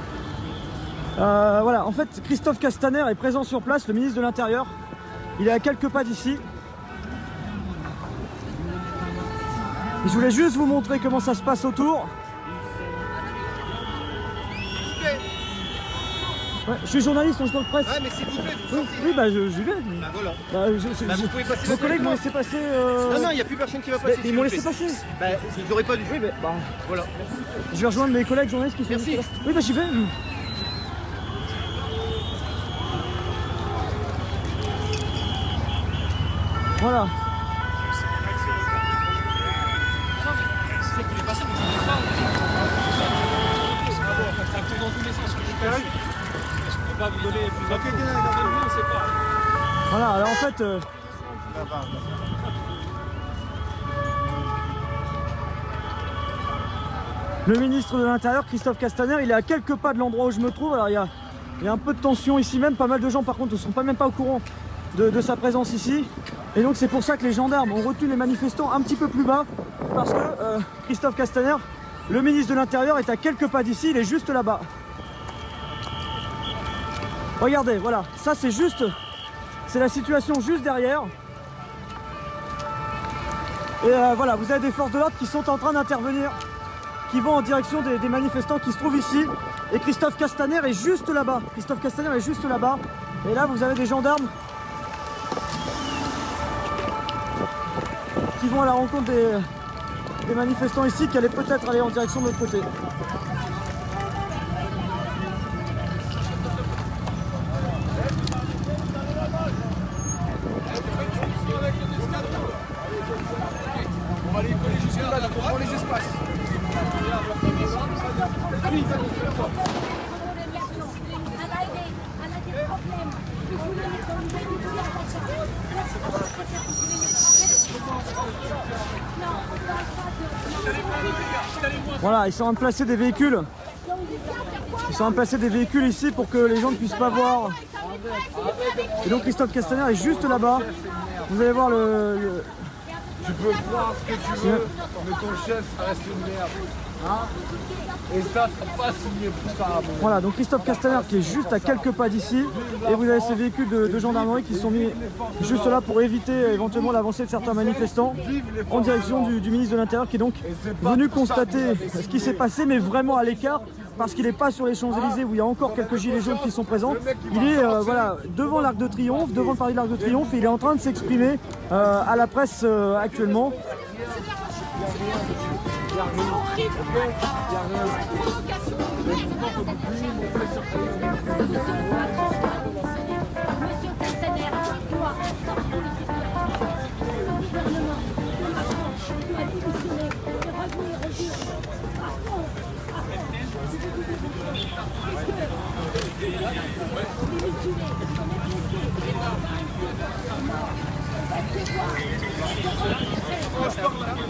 Voilà, en fait, Christophe Castaner est présent sur place, le ministre de l'Intérieur. Il est à quelques pas d'ici. Je voulais juste vous montrer comment ça se passe autour. Ouais, je suis journaliste, on joue dans le presse. Ouais, mais s'il vous plaît, vous Oui, sortez. oui, bah j'y vais. Bah voilà. Vous pouvez passer vos collègues m'ont laissé passer. Non, il n'y a plus personne qui va passer. Ils m'ont laissé passer. Bah, ils n'auraient pas dû. Oui, mais bah, Voilà. je vais rejoindre mes collègues journalistes qui sont Merci. ici. Oui, bah j'y vais. Voilà. Voilà, alors en fait... le ministre de l'Intérieur, Christophe Castaner, il est à quelques pas de l'endroit où je me trouve. Alors il y a un peu de tension ici même, pas mal de gens par contre ne sont même pas au courant de sa présence ici. Et donc c'est pour ça que les gendarmes ont retenu les manifestants un petit peu plus bas, parce que Christophe Castaner, le ministre de l'Intérieur, est à quelques pas d'ici, il est juste là-bas. Regardez, voilà, ça c'est la situation juste derrière. Et voilà, vous avez des forces de l'ordre qui sont en train d'intervenir, qui vont en direction des manifestants qui se trouvent ici. Et Christophe Castaner est juste là-bas. Christophe Castaner est juste là-bas. Et là, vous avez des gendarmes qui vont à la rencontre des manifestants ici, qui allaient peut-être aller en direction de l'autre côté. On va aller coller jusque là, donc on prend les espaces. Voilà, ils sont en train de placer des véhicules. Ils sont en train de placer des véhicules ici pour que les gens ne puissent pas voir. Et donc Christophe Castaner est juste là-bas. Vous allez voir le... Tu peux croire ce que tu veux, mais ton chef, ça reste une merde. Hein? Et ça, c'est pas signé pour ça. Voilà, donc Christophe Castaner qui est juste à quelques pas d'ici. Et vous avez ces véhicules de gendarmerie qui sont mis juste là pour éviter éventuellement l'avancée de certains manifestants en direction du ministre de l'Intérieur, qui est donc venu constater ce qui s'est passé, mais vraiment à l'écart, parce qu'il n'est pas sur les Champs-Élysées où il y a encore quelques gilets jaunes qui sont présents. Il est voilà, devant l'Arc de Triomphe, devant le Paris de l'Arc de Triomphe, et il est en train de s'exprimer à la presse actuellement.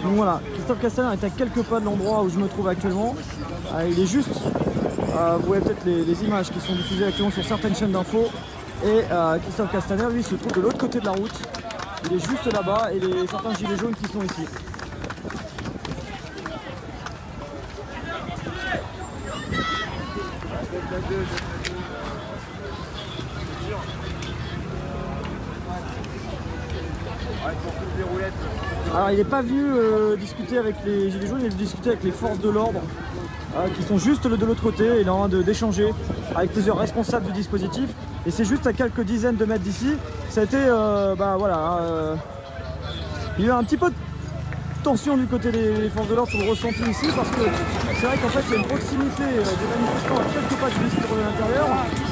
Donc voilà, Christophe Castaner est à quelques pas de l'endroit où je me trouve actuellement. Il est juste, vous voyez peut-être les images qui sont diffusées actuellement sur certaines chaînes d'infos. Et Christophe Castaner, lui, se trouve de l'autre côté de la route. Il est juste là-bas et certains gilets jaunes qui sont ici. Alors il n'est pas venu discuter avec les gilets jaunes, il est venu discuter avec les forces de l'ordre qui sont juste de l'autre côté. Il est en train d'échanger avec plusieurs responsables du dispositif. Et c'est juste à quelques dizaines de mètres d'ici. Ça a été, il y a eu un petit peu de tension du côté des forces de l'ordre sur le ressenti ici, parce que c'est vrai qu'en fait il y a une proximité des manifestants à quelques pas du ministère de l'Intérieur,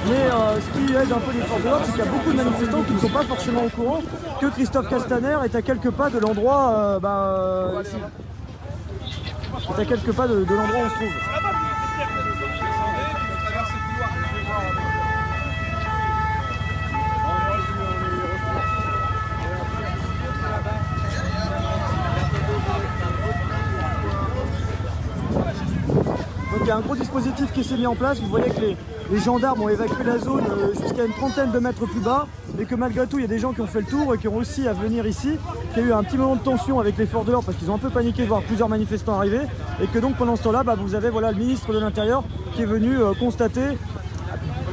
mais ce qui aide un peu les forces de l'ordre, c'est qu'il y a beaucoup de manifestants qui ne sont pas forcément au courant que Christophe Castaner est à quelques pas de l'endroit ici. Est à quelques pas de l'endroit où on se trouve. Donc il y a un gros dispositif qui s'est mis en place. Vous voyez que les gendarmes ont évacué la zone jusqu'à une trentaine de mètres plus bas, mais que malgré tout il y a des gens qui ont fait le tour et qui ont aussi à venir ici, qu'il y a eu un petit moment de tension avec les forces de l'ordre parce qu'ils ont un peu paniqué de voir plusieurs manifestants arriver, et que donc pendant ce temps-là, vous avez le ministre de l'Intérieur qui est venu constater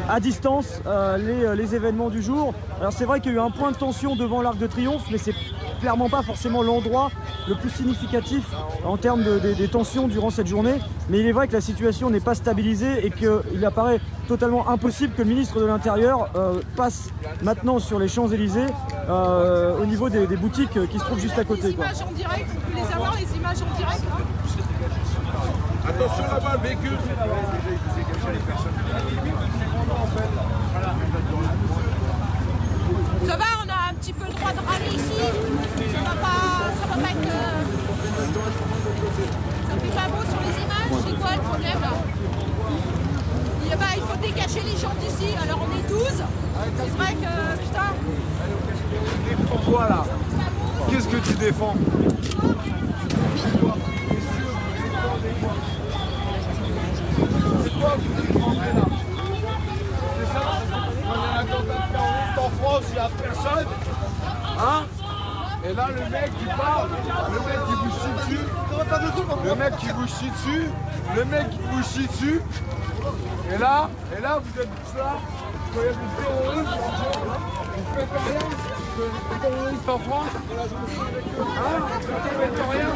à distance les événements du jour. Alors c'est vrai qu'il y a eu un point de tension devant l'Arc de Triomphe, mais c'est clairement pas forcément l'endroit le plus significatif en termes des tensions durant cette journée. Mais il est vrai que la situation n'est pas stabilisée et qu'il apparaît totalement impossible que le ministre de l'Intérieur passe maintenant sur les Champs-Élysées au niveau des boutiques qui se trouvent juste à côté. Les images en direct, vous pouvez les avoir, les images en direct. Attention là-bas, le véhicule. Ça va, on a un petit peu le droit de râler ici. Ça va pas être... Ça fait pas beau sur les images. C'est quoi le problème là? Il faut dégager les gens d'ici. Alors on est 12. C'est vrai que... Putain. Défends quoi là? Qu'est-ce que tu défends? C'est quoi que vous défendez là? C'est ça? On a un attentat terroriste en France, il n'y a personne. Hein? Et là le mec qui parle, le mec qui vous chie dessus, le mec qui vous chie dessus, le mec qui vous chie dessus. Et là vous êtes tous là, quand il y a des terroristes, vous faites rien, des terroristes en France. Hein? Vous faites rien,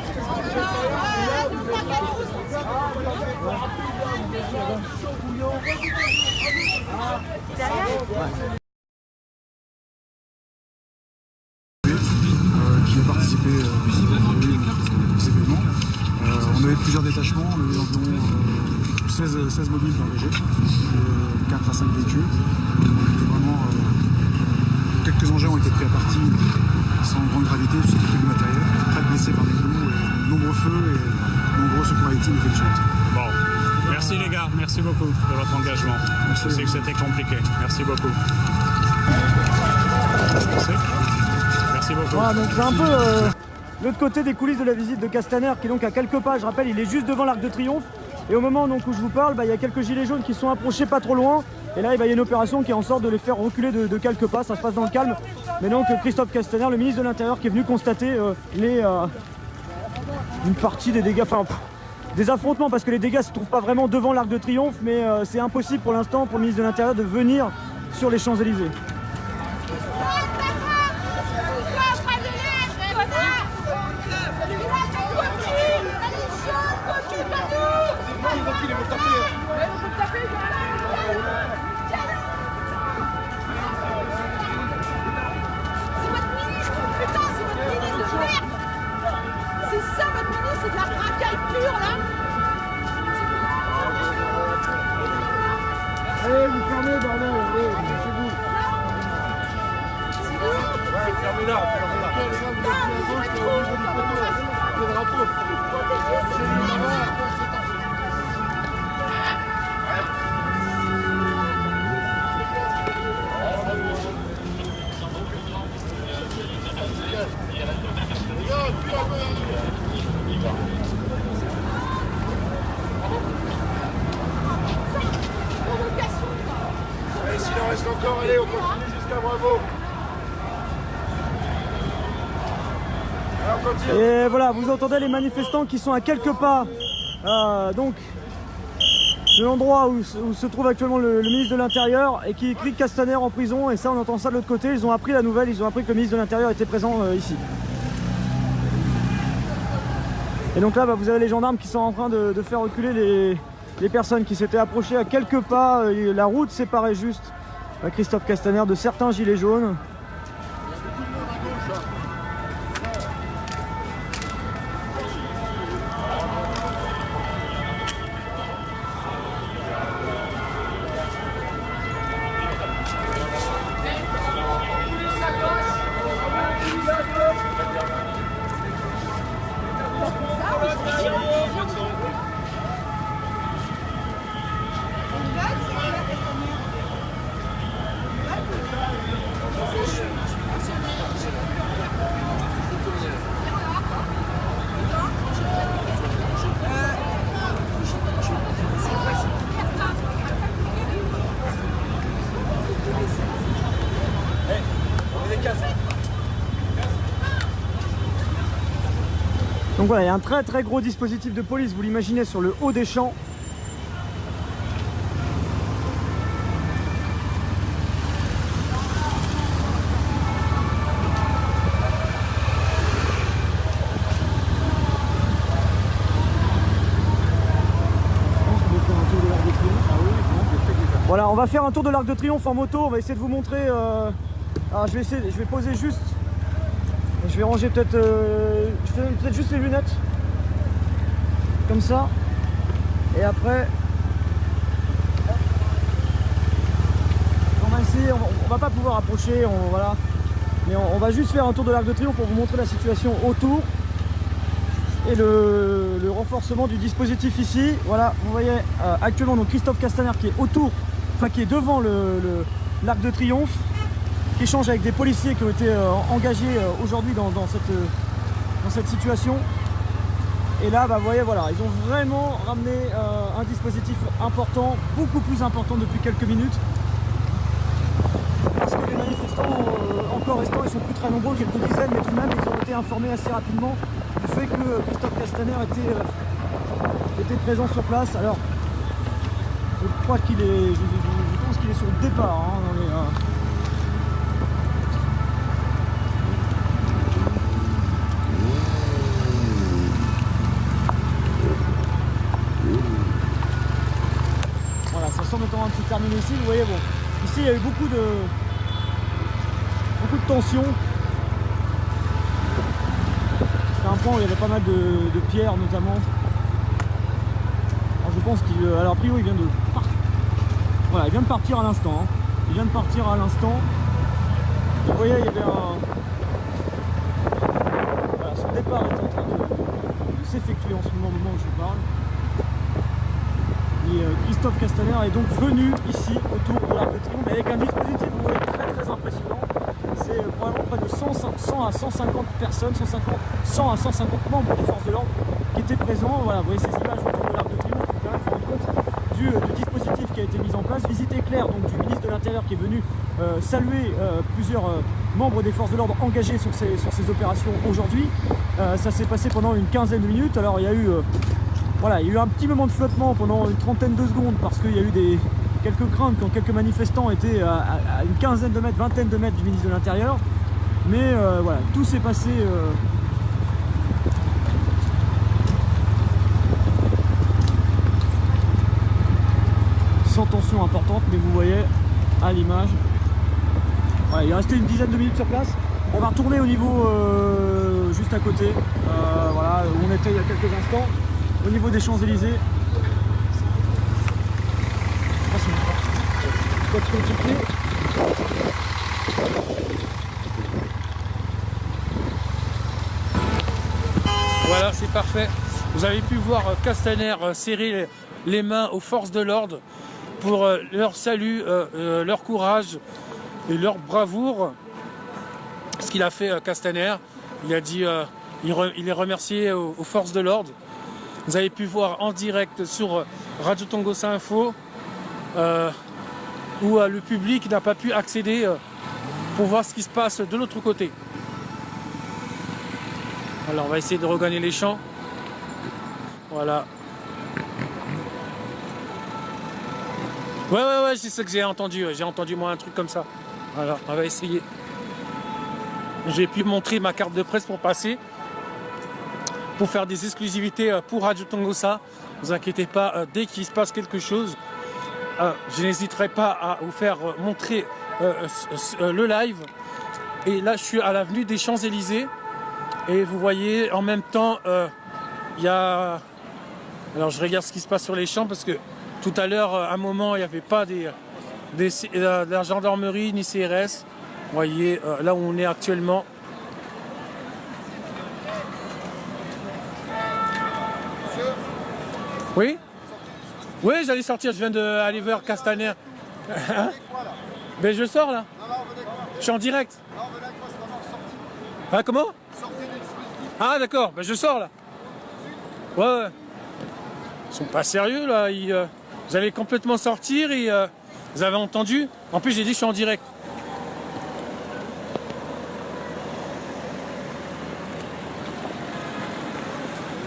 qui a participé aux événements. On avait plusieurs détachements, on avait environ 16 mobiles engagés, 4 à 5 véhicules. Vraiment, quelques engins ont été pris à partie sans grande gravité, tout du matériel, très blessés par des clous, nombreux feux et nombreux secours à victimes effectués. Bon, merci les gars, merci beaucoup de votre engagement. Je sais que c'était compliqué, merci beaucoup. Merci beaucoup. Voilà, donc c'est un peu l'autre côté des coulisses de la visite de Castaner, qui est donc à quelques pas, je rappelle, il est juste devant l'Arc de Triomphe. Et au moment donc, où je vous parle, il y a quelques gilets jaunes qui sont approchés pas trop loin. Et là, il y a une opération qui est en sorte de les faire reculer de quelques pas. Ça se passe dans le calme. Mais donc Christophe Castaner, le ministre de l'Intérieur, qui est venu constater une partie des dégâts, des affrontements, parce que les dégâts ne se trouvent pas vraiment devant l'Arc de Triomphe, mais c'est impossible pour l'instant pour le ministre de l'Intérieur de venir sur les Champs-Élysées. Allez, vous fermez, bordel, allez, chez vous. Ouais, fermez-la, le drapeau. Allez, s'il en reste encore, allez, on continue jusqu'à Bravo. Et voilà, vous entendez les manifestants qui sont à quelques pas donc de l'endroit où se trouve actuellement le ministre de l'Intérieur, et qui crie Castaner en prison. Et ça, on entend ça de l'autre côté. Ils ont appris la nouvelle, ils ont appris que le ministre de l'Intérieur était présent ici. Et donc là, vous avez les gendarmes qui sont en train de faire reculer les personnes qui s'étaient approchées à quelques pas. La route séparait juste Christophe Castaner de certains gilets jaunes. Donc voilà, il y a un très gros dispositif de police, vous l'imaginez, sur le haut des champs. Voilà, on va faire un tour de l'Arc de Triomphe en moto, on va essayer de vous montrer... Alors je vais poser juste... Je vais ranger peut-être peut-être juste les lunettes. Comme ça. Et après... On va essayer, on va pas pouvoir approcher, voilà. Mais on va juste faire un tour de l'Arc de Triomphe pour vous montrer la situation autour. Et le renforcement du dispositif ici. Voilà, vous voyez actuellement donc Christophe Castaner qui est autour, enfin qui est devant l'Arc de Triomphe, qui échange avec des policiers qui ont été engagés aujourd'hui dans cette situation. Et là, bah, vous voyez, voilà, ils ont vraiment ramené un dispositif important, beaucoup plus important depuis quelques minutes. Parce que les manifestants, encore restants, ils sont plus très nombreux, quelques dizaines, mais tout de même, ils ont été informés assez rapidement du fait que Christophe Castaner était présent sur place. Alors, je crois qu'il est, je pense qu'il est sur le départ. Hein, dans les, voilà, ça semble être en train de se terminer ici. Vous voyez, bon, ici il y a eu beaucoup de tension. C'était un point où il y avait pas mal de pierres notamment. Alors, je pense qu'il... Alors a priori il vient de partir. Voilà, il vient de partir à l'instant. Hein. Il vient de partir à l'instant. Vous voyez, il y avait un... Voilà, son départ est en train de s'effectuer en ce moment où je parle. Et Christophe Castaner est donc venu ici autour de l'Arc de Triomphe avec un dispositif, vous voyez, très impressionnant. C'est probablement près de 100 à 150 personnes, 100 à 150 membres des forces de l'ordre qui étaient présents. Voilà, vous voyez ces images autour de l'Arc de Triomphe qui permettent de se rendre compte du dispositif qui a été mis en place. Visite éclair donc du ministre de l'Intérieur qui est venu saluer plusieurs membres des forces de l'ordre engagés sur ces opérations aujourd'hui. Ça s'est passé pendant une quinzaine de minutes. Alors il y a eu... Voilà, il y a eu un petit moment de flottement pendant une trentaine de secondes parce qu'il y a eu quelques craintes quand quelques manifestants étaient à une quinzaine de mètres, vingtaine de mètres du ministre de l'Intérieur. Mais voilà, tout s'est passé sans tension importante, mais vous voyez à l'image. Voilà, il est resté une dizaine de minutes sur place. On va retourner au niveau juste à côté, voilà, où on était il y a quelques instants. Au niveau des Champs-Élysées, voilà, c'est parfait. Vous avez pu voir Castaner serrer les mains aux forces de l'ordre pour leur salut, leur courage et leur bravoure. Ce qu'il a fait Castaner, il a dit, il est remercié aux forces de l'ordre. Vous avez pu voir en direct sur Radio Tongossa Info où le public n'a pas pu accéder pour voir ce qui se passe de l'autre côté. Alors on va essayer de regagner les champs. Voilà. Ouais, c'est ce que j'ai entendu. J'ai entendu moi un truc comme ça. Voilà, on va essayer. J'ai pu montrer ma carte de presse pour passer. pour faire des exclusivités pour Radio Tongossa. Ne vous inquiétez pas, dès qu'il se passe quelque chose, je n'hésiterai pas à vous faire montrer le live. Et là, je suis à l'avenue des Champs-Élysées. Et vous voyez, en même temps, il y a... Alors, je regarde ce qui se passe sur les champs parce que tout à l'heure, à un moment, il n'y avait pas de la gendarmerie ni CRS. Vous voyez, là où on est actuellement. Oui? Oui, j'allais sortir, je viens d'aller vers Castaner. Ben je sors là. Je suis en direct. Ah comment? Ah d'accord, ben je sors là. Ouais. Ils sont pas sérieux là, vous allez complètement sortir et vous avez entendu? En plus j'ai dit que je suis en direct.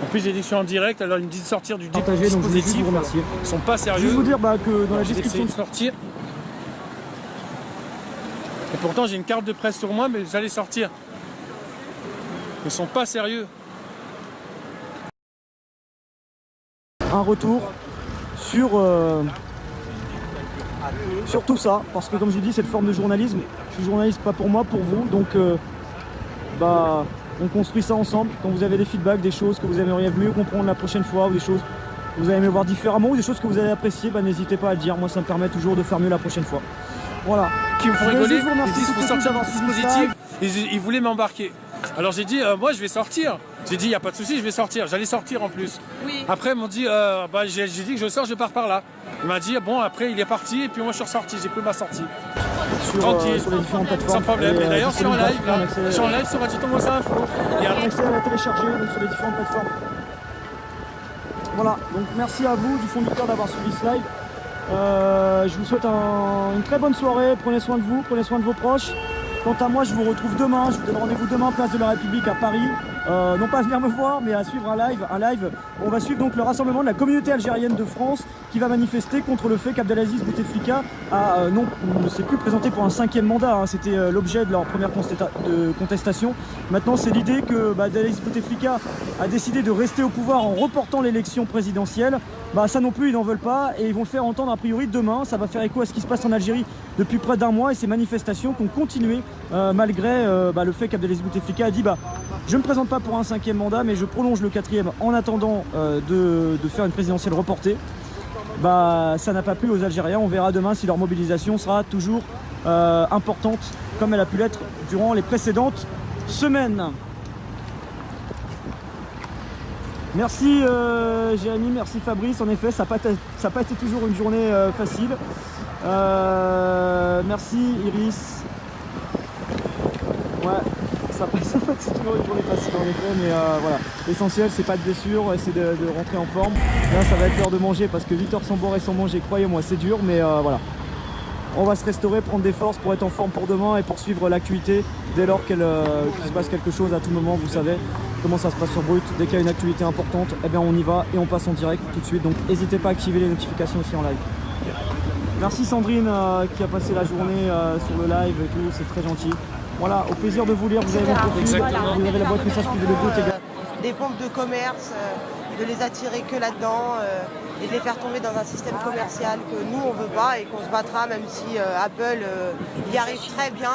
En plus j'ai dit que je suis en direct, alors ils me disent de sortir du dispositif. Donc, vous ils sont pas sérieux. Je vais vous dire que dans la J'ai description essayé de sortir. Et pourtant j'ai une carte de presse sur moi, mais j'allais sortir. Ils sont pas sérieux. un retour sur tout ça, parce que comme je vous dis, cette forme de journalisme, je suis journaliste pas pour moi, pour vous, donc on construit ça ensemble. Quand vous avez des feedbacks, des choses que vous aimeriez mieux comprendre la prochaine fois, ou des choses que vous allez aimé voir différemment, ou des choses que vous avez appréciées, n'hésitez pas à le dire, moi ça me permet toujours de faire mieux la prochaine fois. Voilà. Qui me font rigoler, ils disent faut sortir dans ce dispositif, ils voulaient m'embarquer. Alors j'ai dit, moi je vais sortir. J'ai dit, il n'y a pas de souci, je vais sortir. J'allais sortir en plus. Oui. Après, ils m'ont dit, j'ai dit que je sors, je pars par là. Il m'a dit, bon, après il est parti, et puis moi je suis ressorti, j'ai pris ma sortie. Tranquille, sur les différentes plateformes. Sans problème. Et d'ailleurs, je suis en live, là. Je suis en live sur Radio Tongossa Info. Il y a un accès à la télécharger donc, sur les différentes plateformes. Voilà, donc merci à vous du fond du cœur d'avoir suivi ce live. Je vous souhaite une très bonne soirée, prenez soin de vous, prenez soin de vos proches. Quant à moi, je vous retrouve demain, je vous donne rendez-vous demain, place de la République à Paris. Non pas à venir me voir, mais à suivre un live. On va suivre donc le rassemblement de la communauté algérienne de France qui va manifester contre le fait qu'Abdelaziz Bouteflika ne s'est plus présenté pour un 5e mandat. Hein. C'était l'objet de leur première contestation. Maintenant, c'est l'idée que Abdelaziz Bouteflika a décidé de rester au pouvoir en reportant l'élection présidentielle. Ça non plus, ils n'en veulent pas et ils vont le faire entendre a priori demain. Ça va faire écho à ce qui se passe en Algérie depuis près d'1 mois et ces manifestations qui ont continué malgré le fait qu'Abdelaziz Bouteflika a dit je ne me présente pas pour un 5e mandat mais je prolonge le 4e en attendant de faire une présidentielle reportée. Ça n'a pas plu aux Algériens. On verra demain si leur mobilisation sera toujours importante comme elle a pu l'être durant les précédentes semaines. Merci Jérémy, merci Fabrice. En effet, ça n'a pas été toujours une journée facile. Merci Iris. Ouais, ça n'a pas été toujours une journée facile en effet, mais voilà. L'essentiel, c'est pas de blessure, c'est de rentrer en forme. Là, ça va être l'heure de manger parce que 8 heures sans boire et sans manger, croyez-moi, c'est dur, mais voilà. On va se restaurer, prendre des forces pour être en forme pour demain et poursuivre l'actualité dès lors qu'il se passe quelque chose à tout moment. Vous savez comment ça se passe sur Brut. Dès qu'il y a une actualité importante, on y va et on passe en direct tout de suite. Donc n'hésitez pas à activer les notifications aussi en live. Merci Sandrine qui a passé la journée sur le live et tout, c'est très gentil. Voilà, au plaisir de vous lire, vous avez mon profil, vous avez la boîte message privée de Brut également. Des pompes de commerce, de les attirer que là-dedans et de les faire tomber dans un système commercial que nous on veut pas et qu'on se battra même si Apple y arrive très bien.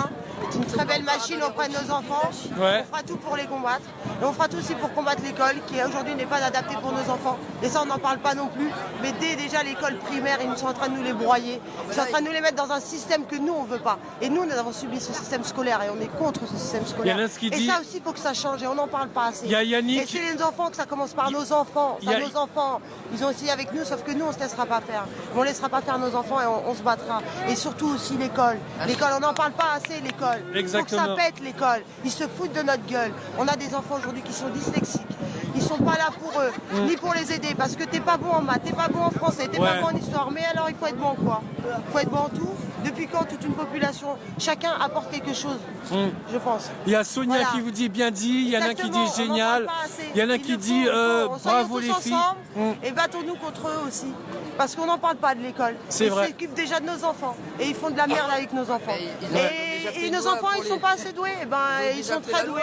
C'est une très belle machine auprès de nos enfants. Ouais. On fera tout pour les combattre. Et on fera tout aussi pour combattre l'école qui aujourd'hui n'est pas adaptée pour nos enfants. Et ça on n'en parle pas non plus. Mais dès déjà l'école primaire, ils sont en train de nous les broyer. Ils sont en train de nous les mettre dans un système que nous on veut pas. Et nous avons subi ce système scolaire et on est contre ce système scolaire. Et ça aussi il faut que ça change et on n'en parle pas assez. Il y a Yannick. Et c'est les enfants que ça commence par nos enfants. Nos enfants, ils ont essayé avec nous, sauf que nous on se laissera pas faire. On laissera pas faire nos enfants et on se battra. Et surtout aussi l'école. L'école, on n'en parle pas assez l'école. Exactement. Faut que ça pète l'école. Ils se foutent de notre gueule. On a des enfants aujourd'hui qui sont dyslexiques. Ils sont pas là pour eux, ni pour les aider, parce que t'es pas bon en maths, t'es pas bon en français, t'es pas bon en histoire. Mais alors il faut être bon en quoi? Il faut être bon en tout. Depuis quand toute une population, chacun apporte quelque chose, je pense. Il y a Sonia qui vous dit bien dit, il y en a qui dit génial, il y en a qui dit bravo les filles. Et battons-nous contre eux aussi. Parce qu'on n'en parle pas de l'école. C'est vrai. Ils s'occupent déjà de nos enfants. Et ils font de la merde avec nos enfants. Et nos enfants, ils sont pas assez doués. Eh ben, ils sont très doués.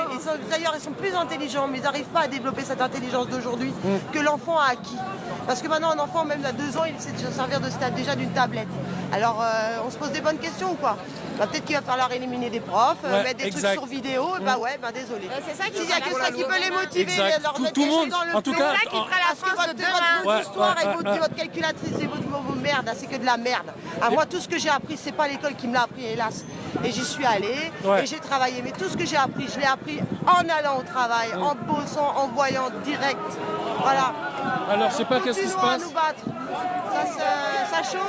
D'ailleurs, ils sont plus intelligents, mais ils n'arrivent pas à développer cette intelligence d'aujourd'hui que l'enfant a acquis. Parce que maintenant, un enfant, même à 2 ans, il sait se servir déjà d'une tablette. Alors, on se pose des bonnes questions ou quoi? Bah, peut-être qu'il va falloir éliminer des profs, mettre des trucs sur vidéo. Et bah ouais, bah désolé. C'est ça S'il y a que ça qui peut les motiver, Exact. leur mettre Tout le des monde, choses dans le en tout plan. cas, C'est ça qui fera la France de demain. Votre histoire et votre calculatrice et vos merdes, c'est que de la merde. Moi, tout ce que j'ai appris, c'est pas l'école qui me l'a appris, hélas. Et j'y suis allée et j'ai travaillé. Mais tout ce que j'ai appris, je l'ai appris en allant au travail, en bossant, en voyant direct. Voilà. Alors, je sais pas qu'est-ce qui se passe. Nous battre. Ça chauffe.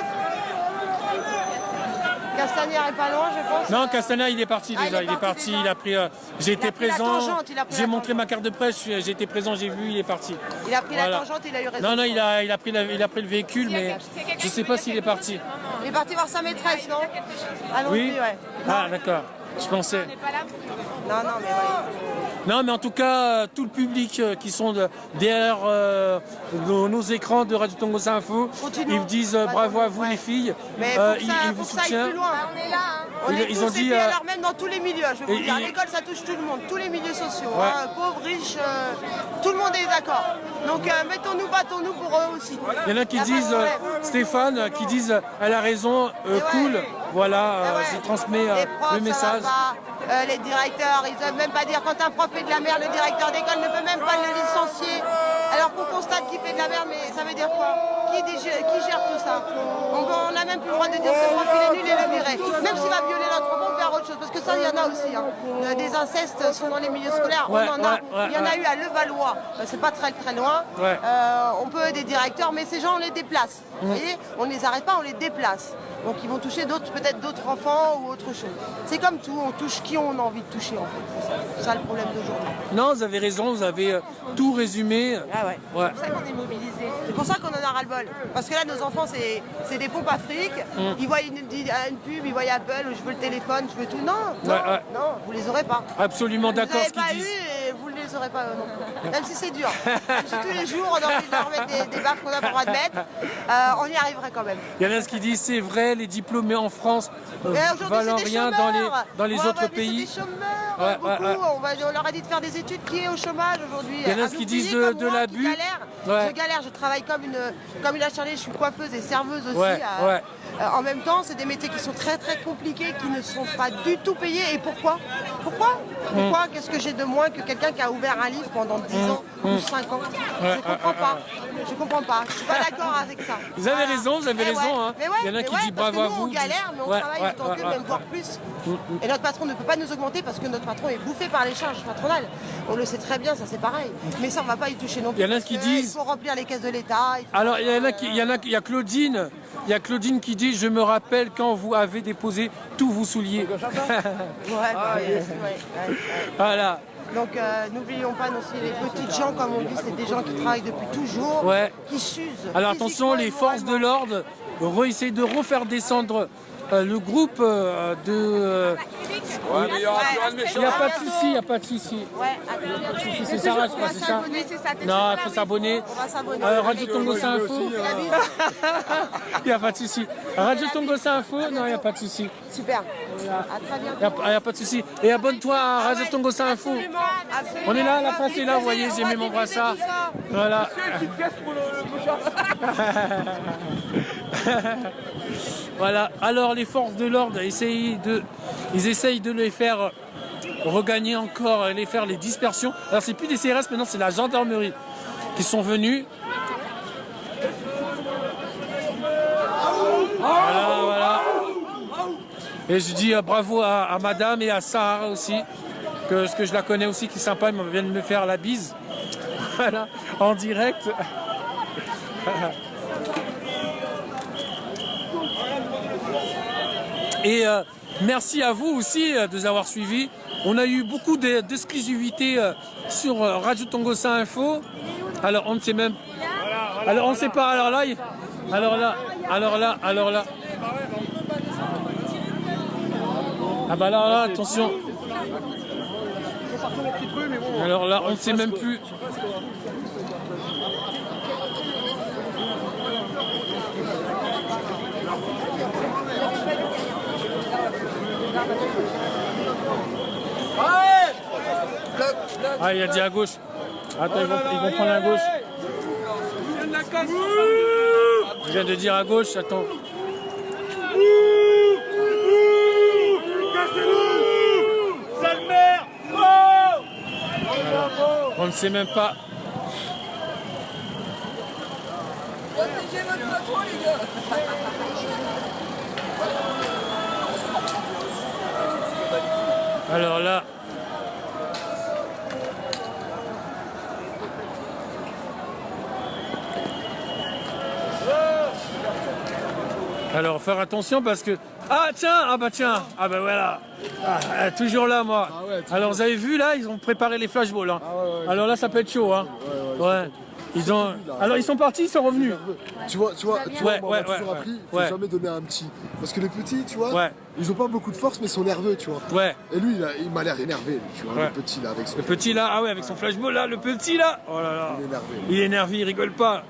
Castagnère est pas loin, je pense. Non, Castagnère, il est parti déjà. Il est parti. Il a pris. J'ai été présent. J'ai montré ma carte de presse. J'ai été présent. J'ai vu. Il est parti. Il a pris la tangente. Il a eu raison. Non, il a pris le véhicule, mais je sais pas s'il est parti. Il est parti voir sa maîtresse, non? Oui. Ouais. Ah, d'accord. Je pensais. Non, mais ouais. Non, mais en tout cas, tout le public qui sont derrière nos écrans de Radio Tango Info, ils vous disent bravo à vous les filles. Mais ils vous soutiennent. Plus loin. On est là. Hein. Ils ont dit. Alors même dans tous les milieux. Je vais vous dire, l'école, ça touche tout le monde, tous les milieux sociaux, pauvres, riches, tout le monde est d'accord. Donc battons-nous pour eux aussi. Il y en a qui disent, Stéphane, qui disent, elle a raison, cool. Voilà, je transmets le message. Les directeurs, ils ne peuvent même pas dire quand un prof fait de la merde, le directeur d'école ne peut même pas le licencier. Alors qu'on constate qu'il fait de la merde, mais ça veut dire quoi? Qui gère tout ça? On n'a même plus le droit de dire ce prof il est nul et le virer. Même s'il va violer notre enfant, on peut faire autre chose. Parce que ça, il y en a aussi. Hein. Des incestes sont dans les milieux scolaires. On en a. Il y en a eu à Levallois. C'est pas très loin. On peut des directeurs, mais ces gens, on les déplace. Vous voyez? On ne les arrête pas, on les déplace. Donc ils vont toucher peut-être d'autres enfants ou autre chose. C'est comme tout, on touche qui on a envie de toucher en fait. C'est ça le problème d'aujourd'hui. Non, vous avez raison, vous avez tout résumé. Ah ouais. C'est pour ça qu'on est mobilisés. C'est pour ça qu'on en a ras-le-bol. Parce que là, nos enfants, c'est des pompes à fric. Ils voient une pub, ils voient Apple, je veux le téléphone, je veux tout. Non, vous les aurez pas. Absolument d'accord ce qu'ils disent. Et vous ne les aurez pas non plus. Même si c'est dur. Même si tous les jours, on a envie de leur mettre des baffes qu'on n'a pas le droit de mettre, on y arriverait quand même. Il y en a qui disent c'est vrai, les diplômés en France valent rien dans les autres pays. C'est des chômeurs, beaucoup. On leur a dit de faire des études. Qui est au chômage aujourd'hui? Il y en a qui disent de l'abus. Je galère, je travaille comme une acharnée, je suis coiffeuse et serveuse aussi. En même temps, c'est des métiers qui sont très très compliqués, qui ne sont pas du tout payés. Et pourquoi? Pourquoi qu'est-ce que j'ai de moins que quelqu'un qui a ouvert un livre pendant 10 ans ou 5 ans? Je comprends pas. Je suis pas d'accord avec ça. Vous avez raison, vous avez raison. Hein. Il y en a qui disent bravo à vous. On galère, mais on travaille autant qu'eux, même voire plus. Et notre patron ne peut pas nous augmenter parce que notre patron est bouffé par les charges patronales. On le sait très bien, ça c'est pareil. Mais ça, on va pas y toucher non plus. Il y en a qui disent. Il faut remplir les caisses de l'État. Alors, il y a Claudine. Il y a Claudine qui dit, je me rappelle quand vous avez déposé tous vos souliers. Voilà. Donc n'oublions pas aussi les petites gens, comme on dit, c'est des gens qui travaillent depuis toujours, qui s'usent. Alors attention, les forces de l'ordre essayent de refaire descendre le groupe de... Il n'y a pas de souci, il n'y a pas de souci. C'est Sarah, je crois, c'est ça? Non, il faut s'abonner. Radio Tango Info. Il n'y a pas de souci. Radio Tango Info, non, il n'y a pas de souci. Super. À très bientôt. Il n'y a pas de souci. Et abonne-toi à Radio Tango Info. On est là, la place est là, vous voyez, j'ai mis mon brassard. Voilà. Voilà, alors les forces de l'ordre essayent de les faire regagner encore, les faire les dispersions. Alors c'est plus des CRS, maintenant c'est la gendarmerie qui sont venus. Voilà. Et je dis bravo à madame et à Sarah aussi, que je la connais aussi, qui est sympa, elle vient de me faire la bise. Voilà, en direct. Et merci à vous aussi de nous avoir suivis. On a eu beaucoup d'exclusivité sur Radio Tango Info. Alors on ne sait même... Alors on ne sait pas. Alors là. Ah bah là, attention. Alors là, on ne sait même plus. Ah, il a dit à gauche. Attends, ils vont prendre à gauche. Je viens de dire à gauche, attends. Sale merde. On ne sait même pas. Protégez votre patron, les gars. Alors là. Alors faire attention parce que... Ah tiens, ah bah tiens, ah bah voilà. Toujours là moi. Alors vous avez vu là, ils ont préparé les flashballs. Hein. Alors là ça peut être chaud. Hein. Ouais. Ils ont... Alors ils sont partis, ils sont revenus. Tu vois, moi, on m'a toujours appris, il faut jamais donner un petit. Parce que les petits, tu vois, ils ont pas beaucoup de force, mais ils sont nerveux, tu vois. Ouais. Et lui, il m'a l'air énervé, tu vois, le petit là, avec son... Le petit là, ah ouais, avec son flashball là, le petit là. Oh là là. Il est énervé. Il est énervé, il rigole pas.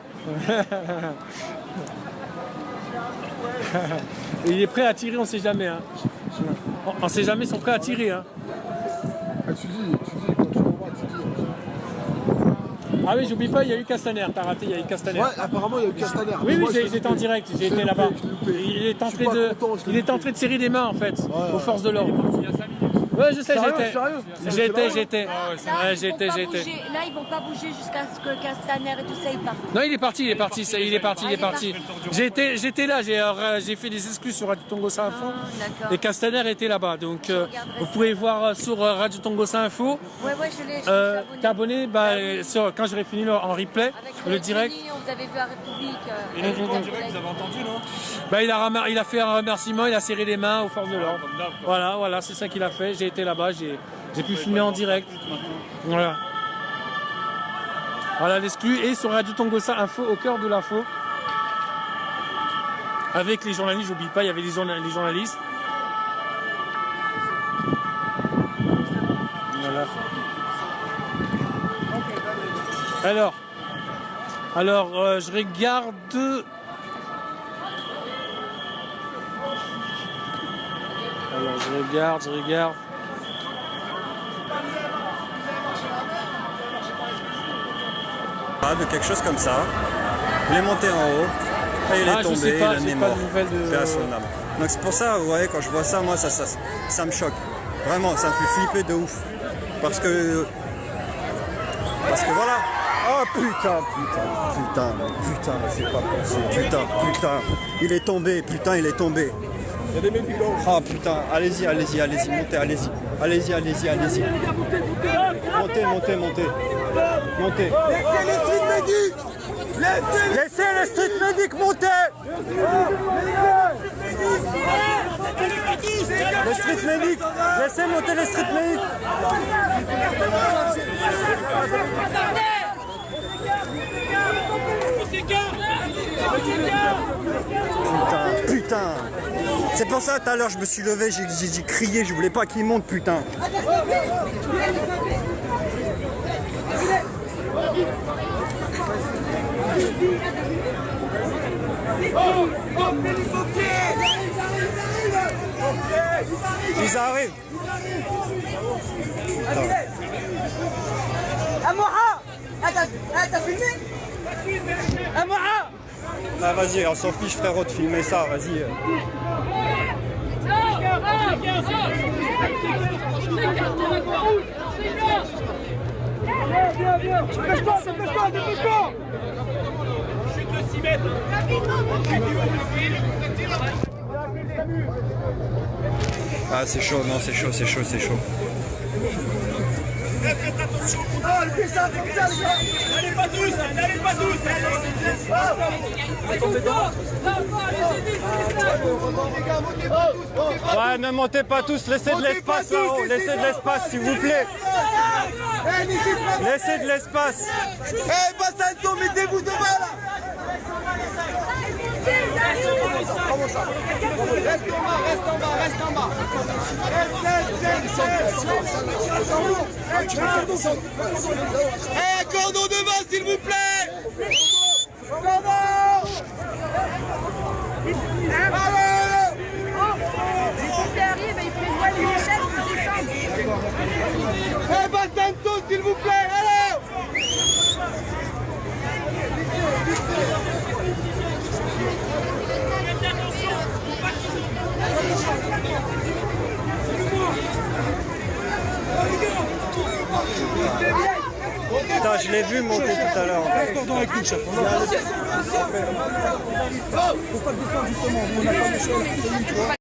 Il est prêt à tirer, on sait jamais. Hein. On sait jamais, ils sont prêts à tirer. Hein. Tu dis, quand tu revois, tu dis... Ah oui, j'oublie pas, il y a eu Castaner, t'as raté, il y a eu Castaner. Ouais, apparemment il y a eu Castaner. Oui, j'étais en direct, j'ai été là-bas. Il est en train de serrer des mains en fait, aux forces de l'ordre. Ouais, je sais, j'étais. Là, ils vont pas bouger jusqu'à ce que Castaner et tout ça ils partent. Non, il est parti. J'étais là, j'ai fait des excuses sur Radio Tongo Info et Castaner était là-bas. Donc vous pouvez voir sur Radio Tongo Info. Ouais, je l'ai. T'es abonné quand j'aurai fini en replay, le direct. Vous avez vu à République. Et en direct, vous avez entendu, non? Il a fait un remerciement, il a serré les mains aux forces de l'ordre. Voilà, c'est ça qu'il a fait. J'ai été là-bas, j'ai pu filmer en direct. Voilà l'exclu. Et sur Radio Tongo Info, au cœur de l'info. Avec les journalistes, j'oublie pas, il y avait les journalistes. Voilà. Alors, je regarde. Alors, je regarde. De quelque chose comme ça. Il est monté en haut, et il est tombé, il en est mort. Paix à son âme. Donc c'est pour ça, vous voyez, quand je vois ça, moi, ça me choque. Vraiment, ça me fait flipper de ouf. Parce que voilà. Oh putain, c'est pas possible. Putain, il est tombé, il est tombé. Il y a des mecs qui l'ont. Oh putain, allez-y, montez, allez-y. Allez-y. Montez. Laissez les street medics monter. Les street medics, laissez monter les street medics. Putain. C'est pour ça tout à l'heure je me suis levé, j'ai crié, je voulais pas qu'il monte, putain. Ils arrivent. Amoura, t'as filmé? Amoura. Ah vas-y, on s'en fiche frérot de filmer ça, vas-y. Viens, dépêche-toi. Chute de 6 mètres. Ah c'est chaud, non c'est chaud. Faites attention. Oh, le pissard, comme ça, les gars. N'allez pas tous. Ouais, ne montez pas tous, laissez de l'espace là-haut, laissez de l'espace s'il vous plaît. Laissez de l'espace. Eh, Bassanto, mettez-vous devant là. Comment ça? Reste en bas. Eh, cordon devant, s'il vous plaît. Cordon. Il arrive et il fait Putain, je l'ai vu monter tout à l'heure. Cordon avec nous, chef. Faut pas descendre justement. On n'a pas d'échelle.